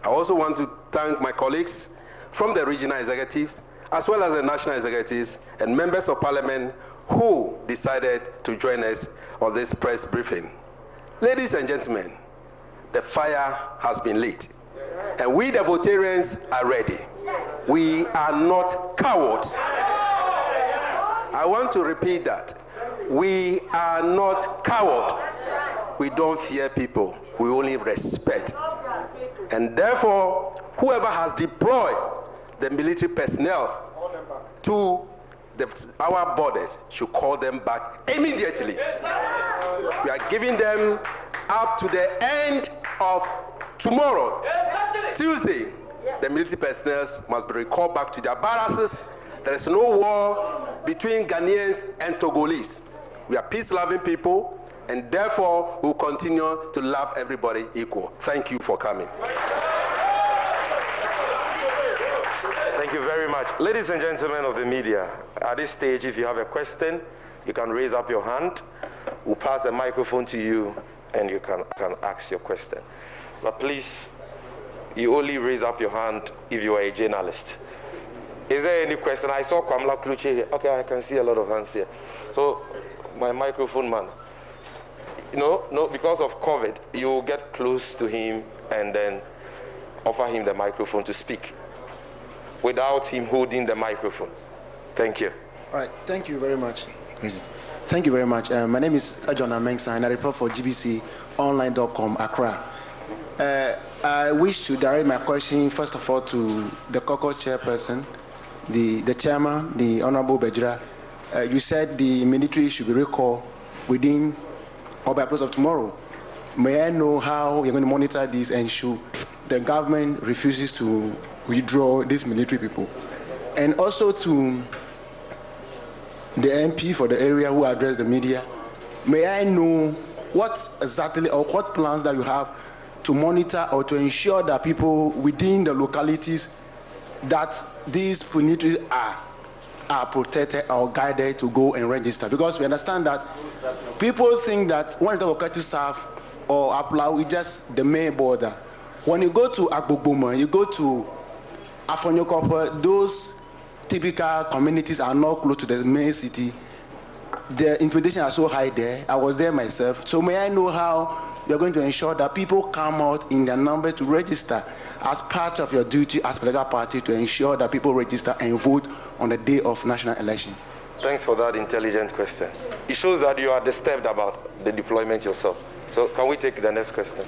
I also want to thank my colleagues from the regional executives, as well as the national executives and members of parliament who decided to join us on this press briefing. Ladies and gentlemen, the fire has been lit, and we the Votarians are ready. We are not cowards. I want to repeat that. We are not cowards. We don't fear people. We only respect. And therefore, whoever has deployed the military personnel to our borders should call them back immediately. We are giving them up to the end of tomorrow, Tuesday. The military personnel must be recalled back to their barracks. There is no war between Ghanaians and Togolese. We are peace-loving people, and therefore we will continue to love everybody equal. Thank you for coming. Thank you very much. Ladies and gentlemen of the media, at this stage, if you have a question, you can raise up your hand. We'll pass the microphone to you, and you can ask your question. But please, you only raise up your hand if you are a journalist. Is there any question? I saw Kwamla Kluche here. Okay, I can see a lot of hands here. So, my microphone man. No, because of COVID, you get close to him and then offer him the microphone to speak without him holding the microphone. Thank you. All right, thank you very much. Thank you very much. My name is Ajon Amengsa, and I report for gbconline.com, Accra. I wish to direct my question, first of all, to the caucus chairperson, the chairman, the Honorable Bejra, you said the military should be recalled within or by close of tomorrow. May I know how you're going to monitor this and ensure the government refuses to withdraw these military people? And also to the MP for the area who addressed the media, may I know what exactly or what plans that you have to monitor or to ensure that people within the localities that these military are protected or guided to go and register? Because we understand that people think that when you talk to South or Aplau, it's just the main border. When you go to Agbogboma, you go to Afonyokopa, those typical communities are not close to the main city. The intimidation are so high there. I was there myself. So may I know how you're going to ensure that people come out in their number to register as part of your duty as political party to ensure that people register and vote on the day of national election? Thanks for that intelligent question. It shows that you are disturbed about the deployment yourself. So can we take the next question?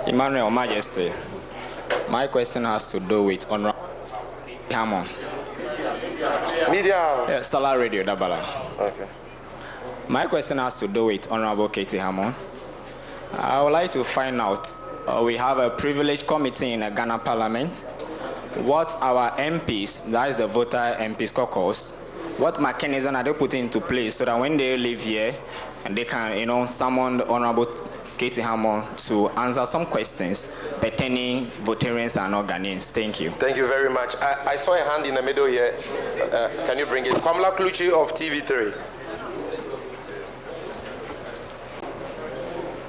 Emmanuel Majesty, my question has to do with Honorable Hammond. Media. Salah Radio, Dabala. Okay. My question has to do with Honorable Ketu Hammond. I would like to find out, we have a privileged committee in the Ghana Parliament. What our MPs, that is the voter MPs caucus, what mechanism are they putting into place so that when they live here and they can, summon the Honorable Ketu Hammond to answer some questions pertaining Votarians and Ghanaians. Thank you. Thank you very much. I saw a hand in the middle here. Can you bring it? Kamla Kluchi of TV3.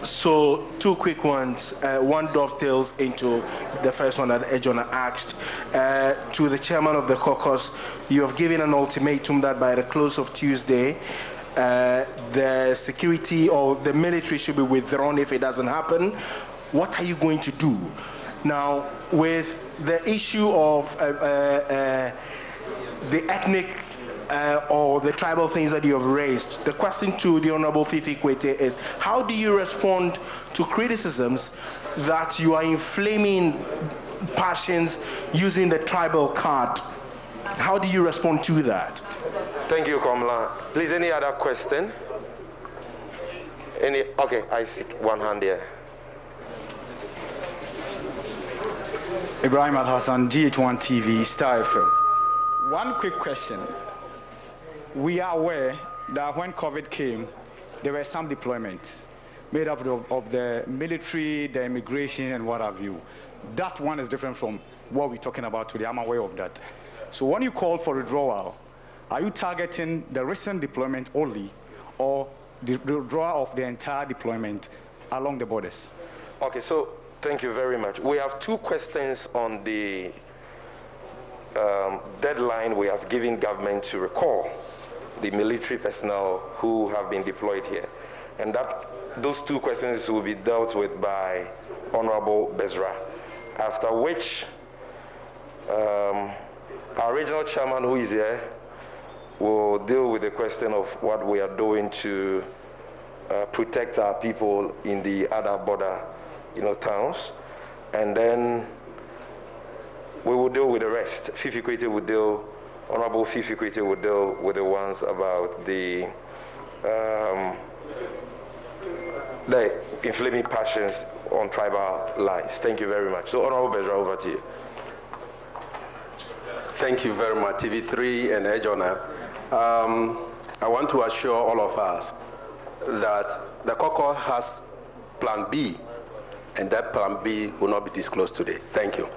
So, two quick ones. One dovetails into the first one that Ejona asked. To the chairman of the caucus, you have given an ultimatum that by the close of Tuesday, the security or the military should be withdrawn if it doesn't happen. What are you going to do? Now, with the issue of the ethnic or the tribal things that you have raised, the question to the Honorable Fiifi Kwetey is, how do you respond to criticisms that you are inflaming passions using the tribal card? How do you respond to that? Thank you, Kamla. Please, any other question? Okay, I see one hand here. Ibrahim Al-Hassan, GH1 TV, Star FM. One quick question. We are aware that when COVID came, there were some deployments made up of the military, the immigration, and what have you. That one is different from what we're talking about today. I'm aware of that. So when you call for withdrawal, are you targeting the recent deployment only, or the withdrawal of the entire deployment along the borders? Okay, so thank you very much. We have two questions on the deadline we have given government to recall the military personnel who have been deployed here. And those two questions will be dealt with by Honorable Bezra, after which our regional chairman, who is here, will deal with the question of what we are doing to protect our people in the other border towns. And then we will deal with the rest. Fiifi Kwetey will deal, Honorable Fiifi Kwetey will deal with the ones about the inflaming passions on tribal lines. Thank you very much. So Honorable Bezra, over to you. Thank you very much, TV3 and Ejona. I want to assure all of us that the caucus has Plan B, and that Plan B will not be disclosed today. Thank you.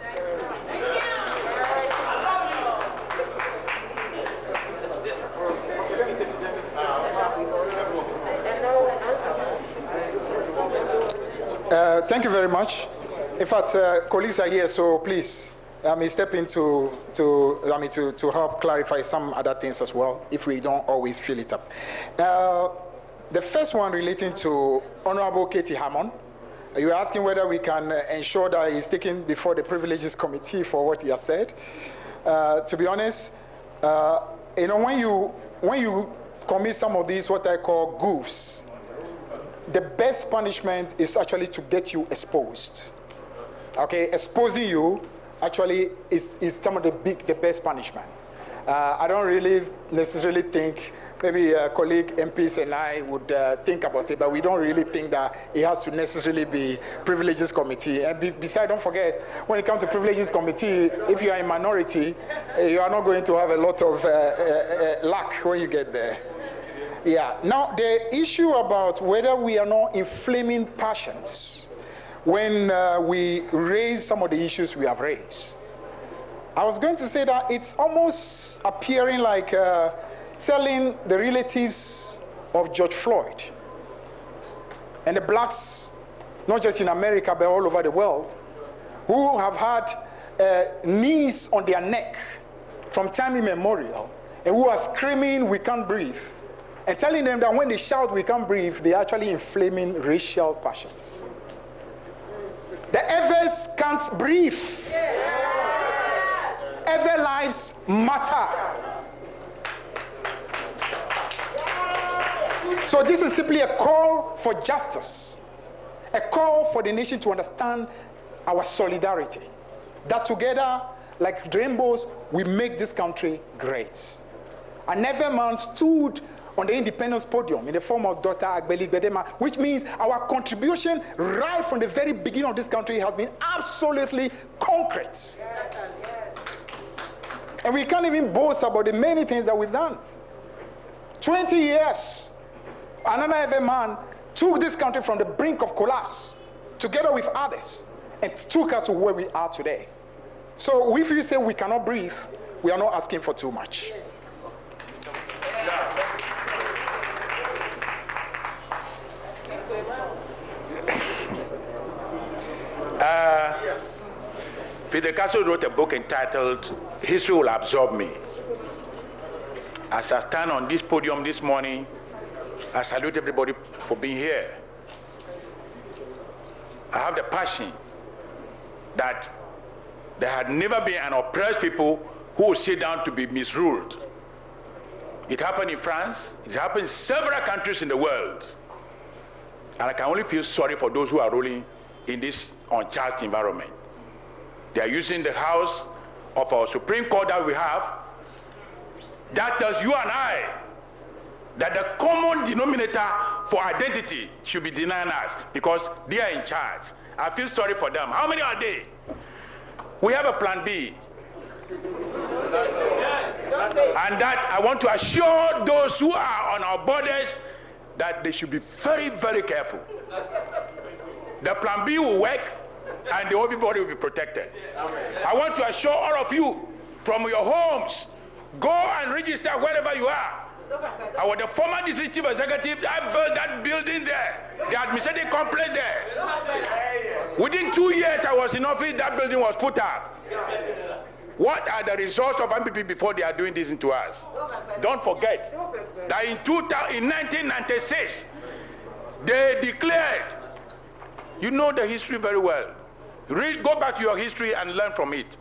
Thank you very much. In fact, colleagues are here, so please, step in to help clarify some other things as well, if we don't always fill it up. The first one relating to Honorable Ketu Hammond. You were asking whether we can ensure that he's taken before the Privileges Committee for what he has said. To be honest, when you commit some of these what I call goofs, the best punishment is actually to get you exposed. Okay, exposing you actually is some of the best punishment. I don't really necessarily think, maybe colleague MPs and I would think about it, but we don't really think that it has to necessarily be Privileges Committee. And besides, don't forget, when it comes to Privileges Committee, if you are a minority, you are not going to have a lot of luck when you get there. Yeah. Now, the issue about whether we are not inflaming passions when we raise some of the issues we have raised. I was going to say that it's almost appearing like telling the relatives of George Floyd and the blacks, not just in America, but all over the world, who have had knees on their neck from time immemorial, and who are screaming, "We can't breathe," and telling them that when they shout, "We can't breathe," they're actually inflaming racial passions. The others can't breathe. Other lives matter. So this is simply a call for justice, a call for the nation to understand our solidarity, that together, like rainbows, we make this country great. And every man stood on the independence podium in the form of Dr. Agbeli Gbedema, which means our contribution right from the very beginning of this country has been absolutely concrete. And we can't even boast about the many things that we've done. 20 years, another every man took this country from the brink of collapse, together with others, and took us to where we are today. So if we say we cannot breathe, we are not asking for too much. Fidel Castro wrote a book entitled "History Will Absorb Me." As I stand on this podium this morning, I salute everybody for being here. I have the passion that there had never been an oppressed people who would sit down to be misruled. It happened in France, it happened in several countries in the world. And I can only feel sorry for those who are ruling in this uncharged environment. They are using the house of our Supreme Court that we have. That tells you and I that the common denominator for identity should be denying us because they are in charge. I feel sorry for them. How many are they? We have a plan B. And that I want to assure those who are on our borders that they should be very, very careful. The plan B will work and everybody will be protected. I want to assure all of you from your homes, go and register wherever you are. I was the former district chief executive. I built that building there, the administrative complex there. Within 2 years I was in office, that building was put up. What are the results of MPP before they are doing this to us? Don't forget that in 1996, they declared, you know the history very well. Go back to your history and learn from it.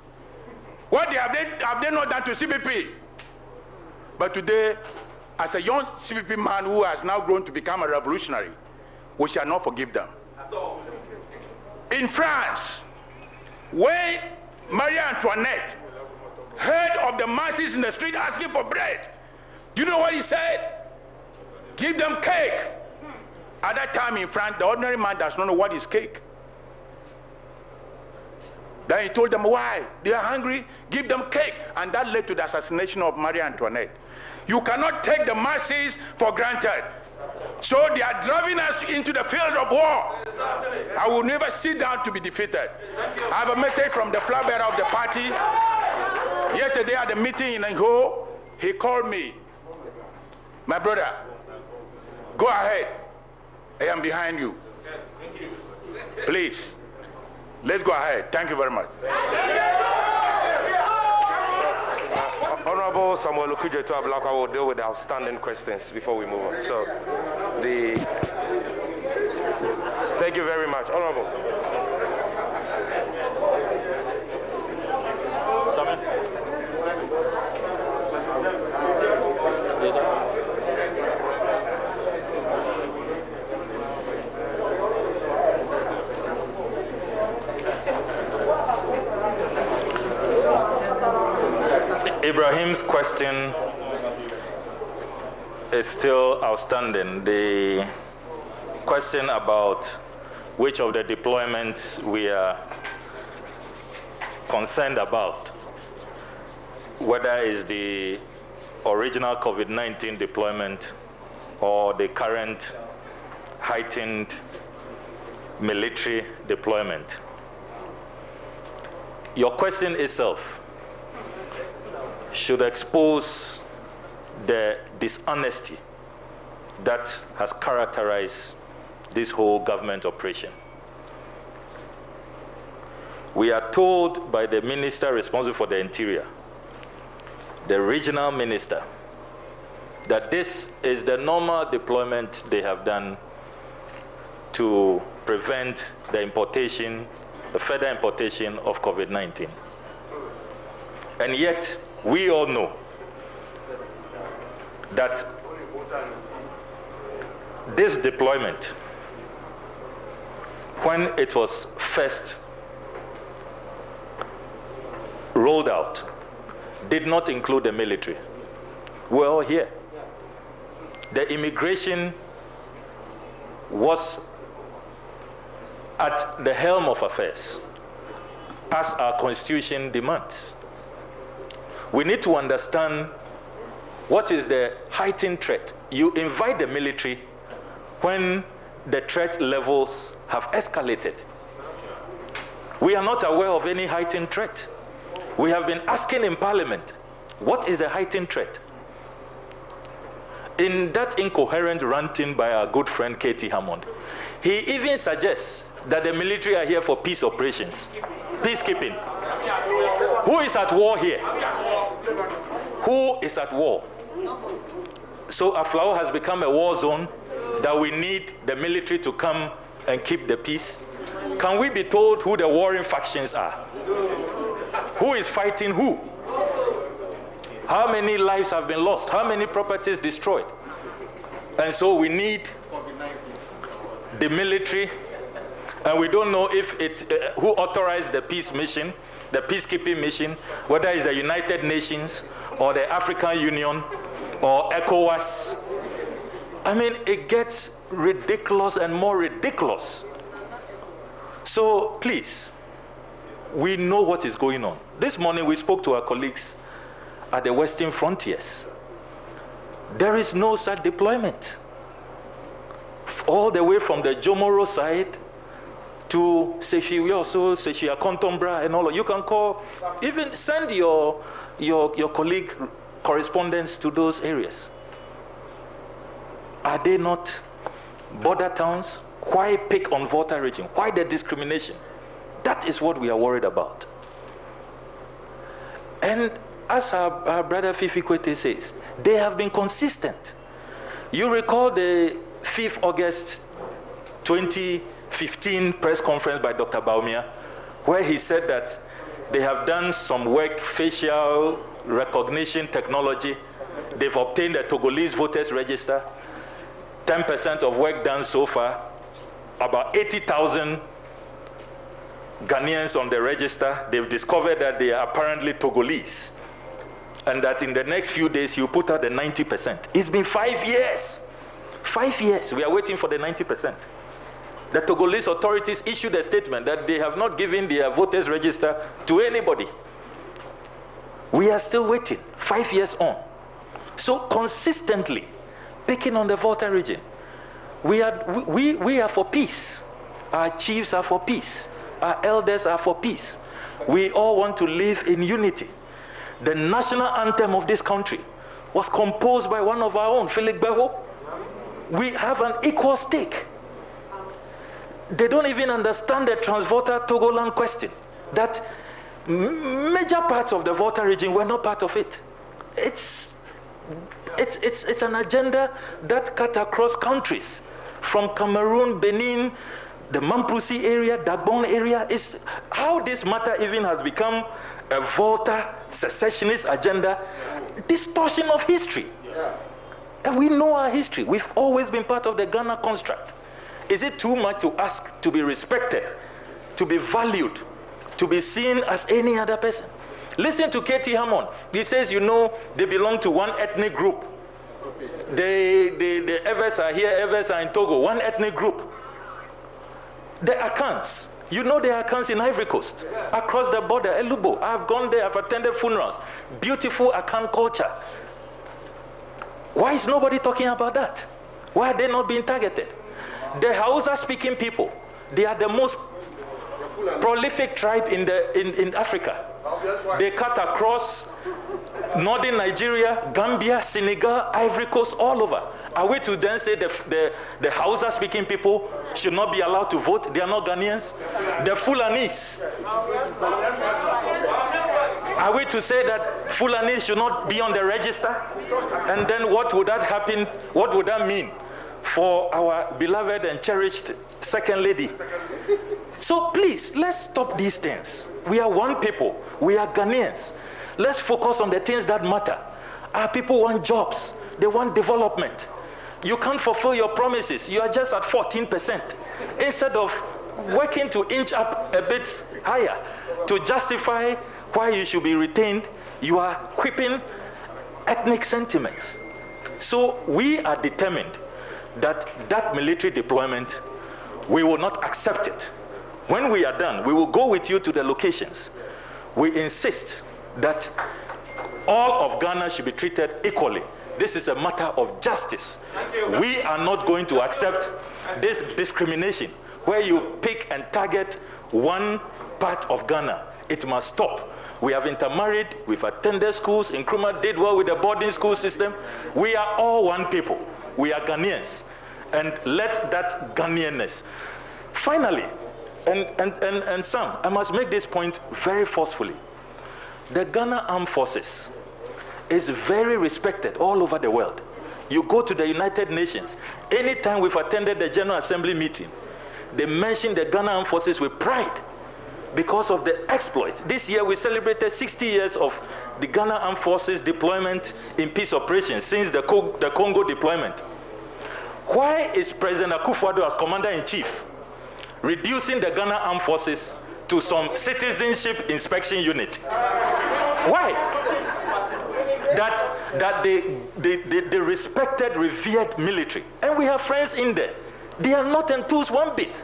What have they not done to CPP? But today, as a young CPP man who has now grown to become a revolutionary, we shall not forgive them. In France, when Marie Antoinette heard of the masses in the street asking for bread, do you know what he said? Give them cake. At that time in France, the ordinary man does not know what is cake. Then he told them why. They are hungry, give them cake. And that led to the assassination of Marie Antoinette. You cannot take the masses for granted. So they are driving us into the field of war. I will never sit down to be defeated. I have a message from the flag bearer of the party. Yesterday at the meeting in Ngo, he called me. My brother, go ahead. I am behind you. Please, let's go ahead. Thank you very much. Honorable Samuel Okujeto Ablakwa will deal with the outstanding questions before we move on. So, thank you very much. Honorable. Ibrahim's question is still outstanding. The question about which of the deployments we are concerned about, whether it's the original COVID-19 deployment or the current heightened military deployment. Your question itself should expose the dishonesty that has characterized this whole government operation. We are told by the minister responsible for the interior, the regional minister, that this is the normal deployment they have done to prevent the importation, the further importation of COVID-19. And yet, we all know that this deployment, when it was first rolled out, did not include the military. We're all here. The immigration was at the helm of affairs, as our constitution demands. We need to understand what is the heightened threat. You invite the military when the threat levels have escalated. We are not aware of any heightened threat. We have been asking in Parliament, what is the heightened threat? In that incoherent ranting by our good friend Ketu Hammond, he even suggests that the military are here for peace operations, peacekeeping. Who is at war here? Who is at war? So Aflao has become a war zone that we need the military to come and keep the peace. Can we be told who the warring factions are? Who is fighting who? How many lives have been lost? How many properties destroyed? And so we need the military, and we don't know if it's who authorized the peace mission, the peacekeeping mission, whether it's the United Nations or the African Union or ECOWAS. I mean, it gets ridiculous and more ridiculous. So please, we know what is going on. This morning we spoke to our colleagues at the Western Frontiers. There is no such deployment. All the way from the Jomoro side to Sechiwioso, Sechia Kontombra and all. You can call, even send your colleague correspondence to those areas. Are they not border towns? Why pick on Volta region? Why the discrimination? That is what we are worried about. And as our brother Fiifi Kwetey says, they have been consistent. You recall the 5th August 2015 press conference by Dr. Baumia, where he said that they have done some work, facial recognition technology. They've obtained a Togolese voters register. 10% of work done so far. About 80,000 Ghanaians on the register. They've discovered that they are apparently Togolese. And that in the next few days, you put out the 90%. It's been 5 years. 5 years. We are waiting for the 90%. The Togolese authorities issued a statement that they have not given their voters register to anybody. We are still waiting, 5 years on. So consistently, picking on the Volta region, we are for peace. Our chiefs are for peace. Our elders are for peace. We all want to live in unity. The national anthem of this country was composed by one of our own, Philip Beho. We have an equal stake. They don't even understand the Trans-Volta Togoland question, that major parts of the Volta region were not part of it. It's an agenda that cut across countries, from Cameroon, Benin, the Mampusi area, Dagbon area. Is how this matter even has become a Volta secessionist agenda, distortion of history. And we know our history. We've always been part of the Ghana construct. Is it too much to ask to be respected, to be valued, to be seen as any other person? Listen to Ketu Hammond. He says, you know, they belong to one ethnic group. The Evers are here, Evers are in Togo, one ethnic group. The Akans, you know the Akans in Ivory Coast, across the border, Elubo. I've gone there, I've attended funerals. Beautiful Akan culture. Why is nobody talking about that? Why are they not being targeted? The Hausa-speaking people, they are the most prolific tribe in Africa. They cut across northern Nigeria, Gambia, Senegal, Ivory Coast, all over. Are we to then say the Hausa-speaking people should not be allowed to vote? They are not Ghanaians. The Fulanis. Are we to say that Fulanis should not be on the register? And then what would that happen? What would that mean for our beloved and cherished second lady? So please, let's stop these things. We are one people. We are Ghanaians. Let's focus on the things that matter. Our people want jobs. They want development. You can't fulfill your promises. You are just at 14%. Instead of working to inch up a bit higher to justify why you should be retained, you are whipping ethnic sentiments. So we are determined that that military deployment, we will not accept it. When we are done, we will go with you to the locations. We insist that all of Ghana should be treated equally. This is a matter of justice. We are not going to accept this discrimination where you pick and target one part of Ghana. It must stop. We have intermarried, we've attended schools. Nkrumah did well with the boarding school system. We are all one people. We are Ghanaians. And let that Ghanaianness. Finally, and Sam, I must make this point very forcefully. The Ghana Armed Forces is very respected all over the world. You go to the United Nations, anytime we've attended the General Assembly meeting, they mention the Ghana Armed Forces with pride because of the exploit. This year we celebrated 60 years of the Ghana Armed Forces deployment in peace operations since the Congo deployment. Why is President Akufo-Addo as Commander-in-Chief reducing the Ghana Armed Forces to some citizenship inspection unit? Why? That they respected, revered military. And we have friends in there. They are not enthused one bit.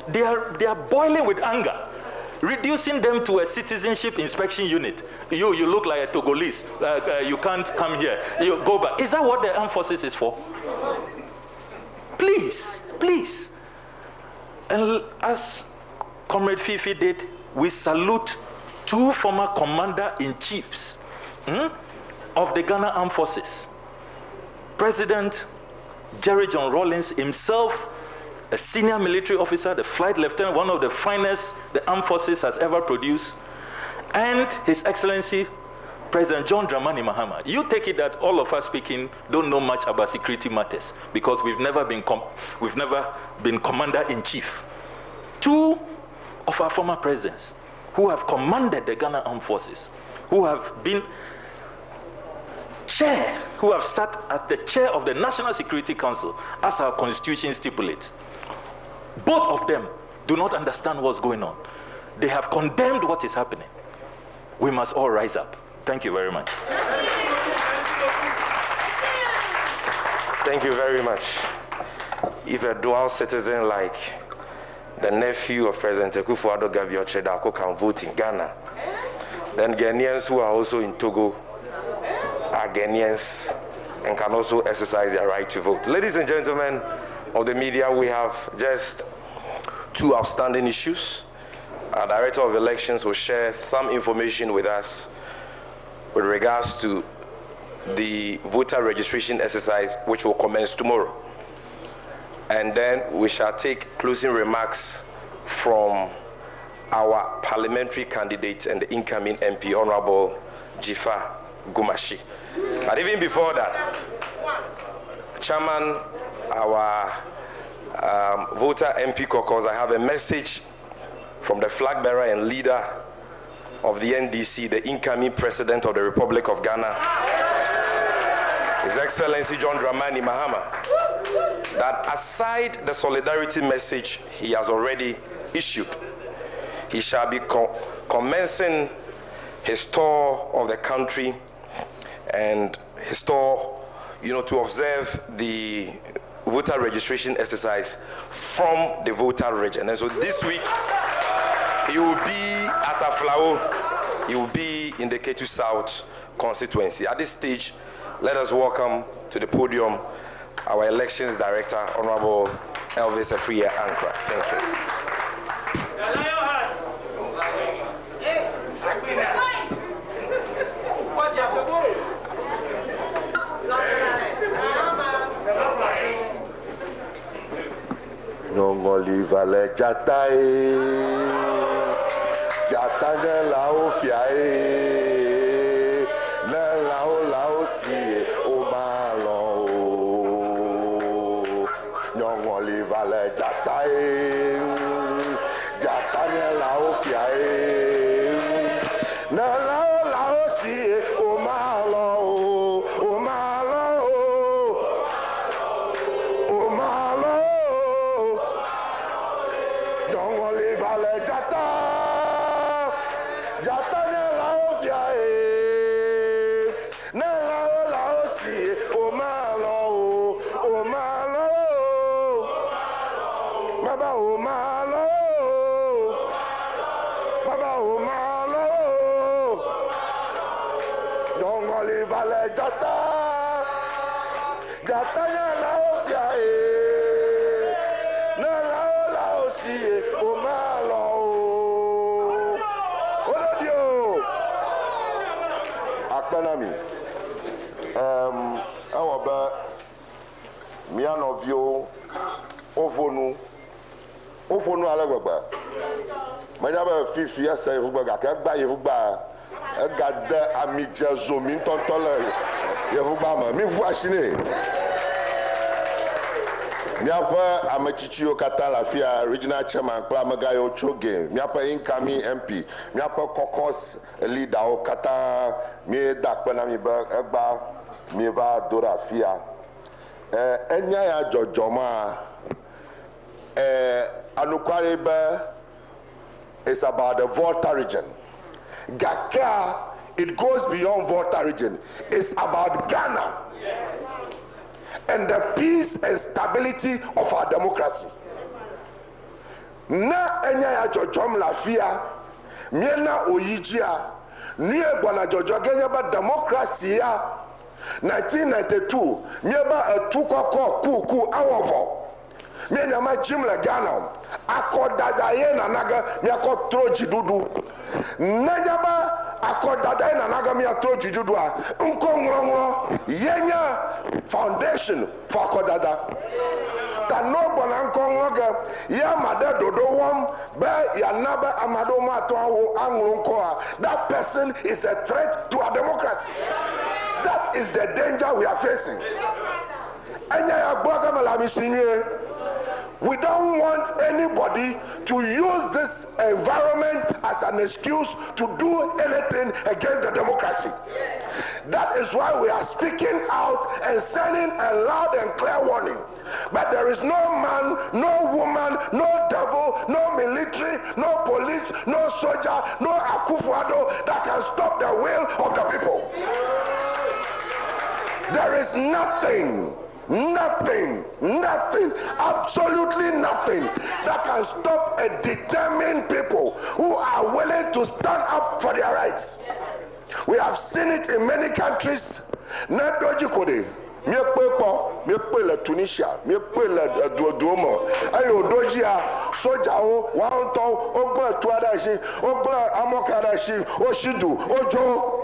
They are boiling with anger. Reducing them to a citizenship inspection unit. You look like a Togolese. You can't come here. You go back. Is that what the armed forces is for? Please, please. And as Comrade Fiifi did, we salute two former commander-in-chiefs of the Ghana Armed Forces. President Jerry John Rawlings himself, a senior military officer, the flight lieutenant, one of the finest the armed forces has ever produced, and His Excellency President John Dramani Mahama. You take it that all of us speaking don't know much about security matters because we've never been commander-in-chief. Two of our former presidents who have commanded the Ghana Armed Forces, who have been who have sat at the chair of the National Security Council as our constitution stipulates. Both of them do not understand what's going on. They have condemned what is happening. We must all rise up. Thank you very much. Thank you very much. If a dual citizen like the nephew of President Akufo-Addo Gabriel Chedako can vote in Ghana, then Ghanaians who are also in Togo are Ghanaians and can also exercise their right to vote. Ladies and gentlemen of the media, we have just two outstanding issues. Our Director of Elections will share some information with us with regards to the voter registration exercise, which will commence tomorrow. And then we shall take closing remarks from our parliamentary candidate and the incoming MP, Honorable Jifa Gumashi. But even before that, Chairman, our voter MP caucus, I have a message from the flag bearer and leader of the NDC, the incoming President of the Republic of Ghana, His Excellency John Dramani Mahama, that aside the solidarity message he has already issued, he shall be commencing his tour of the country and his tour, to observe the voter registration exercise from the voter region. And so this week, he will be at Aflao. He will be in the Ketu South constituency. At this stage, let us welcome to the podium our elections director, Honorable Elvis Afriya Ankra. Thank you. Nongoli vale jatai, jatane lao fiae, ne lao si omalo. Nongoli vale jatai, jatane lao fiae, ne lao si omalo. Mianovio Ovonu Alagba. Madame Fiifi asa Yevugba Gagba Yevugba Gada Amija Zomin Tontole Yevugba ma mi voisine. Miapa Amachichio Kata Lafia Regional Chairman Klamagayo Choge Miapa incoming MP Miapa Caucus leader o Kata mi dakpana mi ba egba mi va dorafia. Enya ya jojoma Anukwarebe is about the Volta region. Gaka, it goes beyond Volta region. It's about Ghana and the peace and stability of our democracy. Na enya ya jojom lafia miena oyijia nie gwana jojo genya ba democracy ya 1992 mieba atukoko kuku awofo mienya ma jimla Ghana akodada ye na naga miako troji dudu najaba akodada ye na naga miako troji dudu a nkonwonwo yenya foundation for akodada ta no bona nkonwoga ya made dodo wom ba ya naba amado ma to awo anwonko a that person is a threat to our democracy. That is the danger we are facing. We don't want anybody to use this environment as an excuse to do anything against the democracy. That is why we are speaking out and sending a loud and clear warning. But there is no man, no woman, no devil, no military, no police, no soldier, no Akufo-Addo that can stop the will of the people. There is nothing, absolutely nothing that can stop a determined people who are willing to stand up for their rights. We have seen it in many countries. Miekpe Tunisia, miekpe Duomo, ayo dojia, soja o, waonto, ogba tuadashi, ogba amokadashi, oshidu, ojo.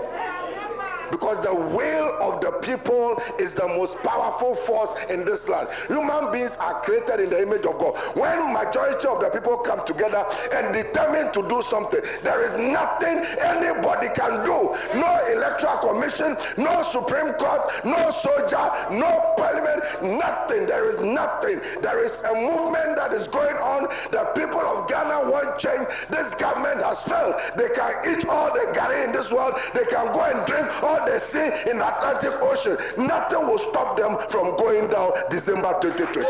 Because the will of the people is the most powerful force in this land. Human beings are created in the image of God. When majority of the people come together and determine to do something, there is nothing anybody can do. No electoral commission, no Supreme Court, no soldier, no parliament, nothing. There is nothing. There is a movement that is going on. The people of Ghana want change. This government has failed. They can eat all the gari in this world. They can go and drink all the sea in the Atlantic Ocean. Nothing will stop them from going down December 2020.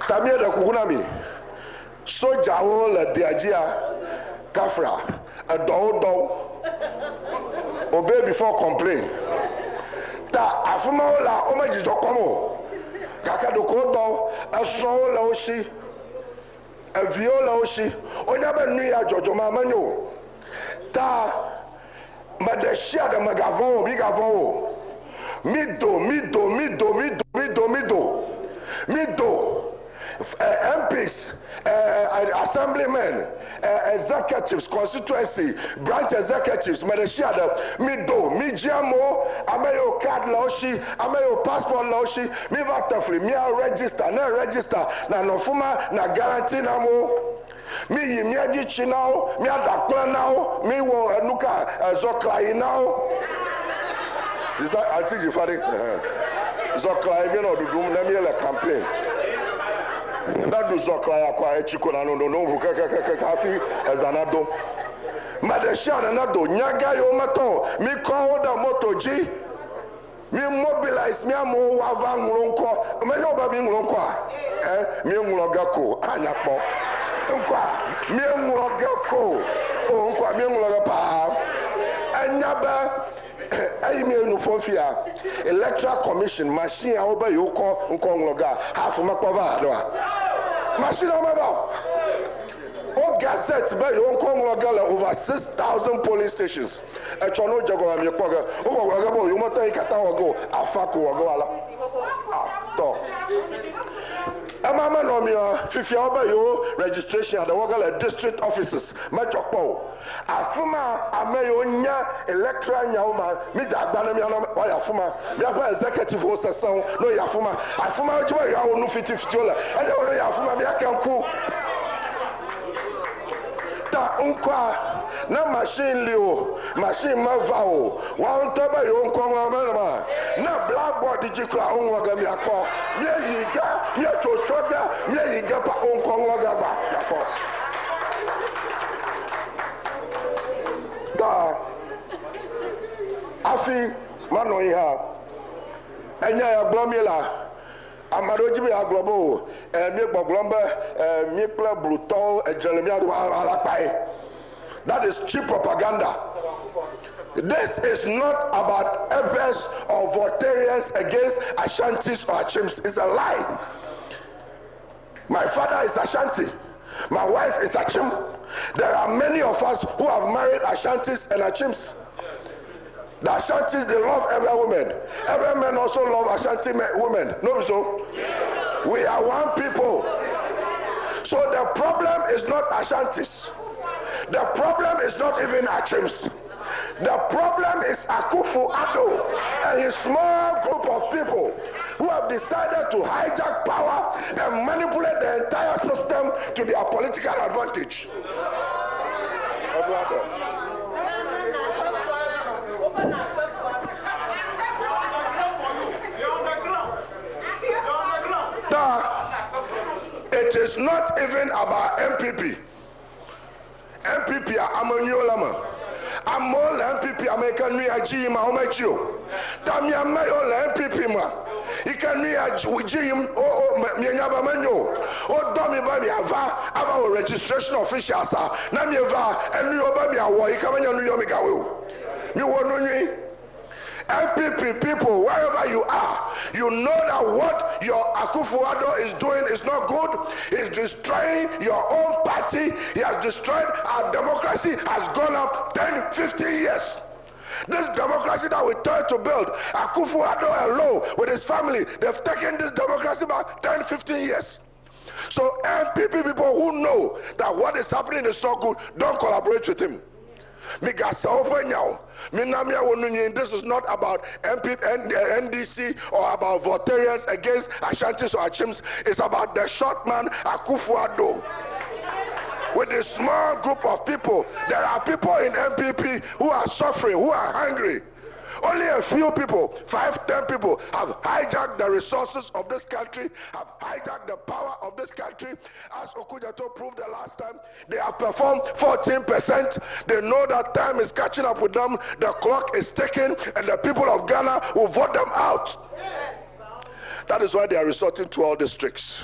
Tamia da kukunami. soja wo le diagia kafra a do obey before complain ta afuma wo la o maji do komo kaka do ko do aso wo la o shi avio la o shi onya ba nu ya jojo ma manyo ta madashia de magavon bi gavon mido MPs, assemblymen, executives, constituency, branch executives, Madashia, Mido, Mijiamo, Amayo card laoshi, Amayo passport laoshi, mi vatafli, mi register, na register, na nofuma, na guarantee na mo. Mi aji chinao, mi adakla now, mi wo nuka zoklai now. Is that I think you funny? Zoklai, you know, the room, let me a campaign. That do Zoklai, acquire chicken, and no, Kafi as anado. Madashan anado, Nyaga Yomato, mi call the moto G. Mi mobilize mi amo wavan ronko, me no ba mi ronko, mi ngogako, anyakpo. Mi ngogako, onko mi ngoga anyaba ayimi enufofia electoral commission machine a oba yoko nkonloga half makova do machine amaba o gazette ba yoko nkonloga over 6,000 polling stations e chono jago am yekoga o goga bo yumota ikata wogo afako wogo ala to Amama no mi Fiifi oba yo registration at the Wagala district offices Machopo afuma ameyo nya electoral nyauma mi jagbana mi ana wa yafuma mi aba executive o sesan no yafuma afuma ojiba ya onu fiti fitiola aja no yafuma mi akanku ta unkwa na machine leo machine mavao wa ntaba yo nkonwa mama na blackboard jikra onwa mi akọ mi yiga mi chochoga mi yiga pa onkonwa gaba akọ ta afi mano iha enya ya glomila amarojibe aglobo mi gboglombe mi kle brutal ejelemi alapai. That is cheap propaganda. This is not about efforts or Voltarians against Ashantis or Achims. It's a lie. My father is Ashanti. My wife is Achim. There are many of us who have married Ashantis and Achims. The Ashantis, they love every woman. Every man also love Ashanti women. No, so we are one people. So the problem is not Ashantis. The problem is not even Achims. The problem is Akufo-Addo and his small group of people who have decided to hijack power and manipulate the entire system to their political advantage. It is not even about MPP. MPP are Amoniolama. Amol MPP American Niaji Mahomachio. Tamia Mayola MPP ma. He can Niajim or Mianyaba Mano. Or Domi Babi Ava registration officials. Namiava and Niobamia, why you come in New York? You want MPP people, wherever you are, you know that what your Akufo-Addo is doing is not good. He's destroying your own party. He has destroyed our democracy, has gone up 10, 50 years. This democracy that we tried to build, Akufo-Addo alone with his family, they've taken this democracy back 10, 15 years. So MPP people who know that what is happening is not good, don't collaborate with him. This is not about NDC or about Voltarians against Ashantis or Achims. It's about the short man Akufo-Addo. With a small group of people, there are people in MPP who are suffering, who are hungry. Only a few people, 5, 10 people, have hijacked the resources of this country, have hijacked the power of this country. As Okujato proved the last time, they have performed 14%. They know that time is catching up with them, the clock is ticking, and the people of Ghana will vote them out. That is why they are resorting to all these tricks.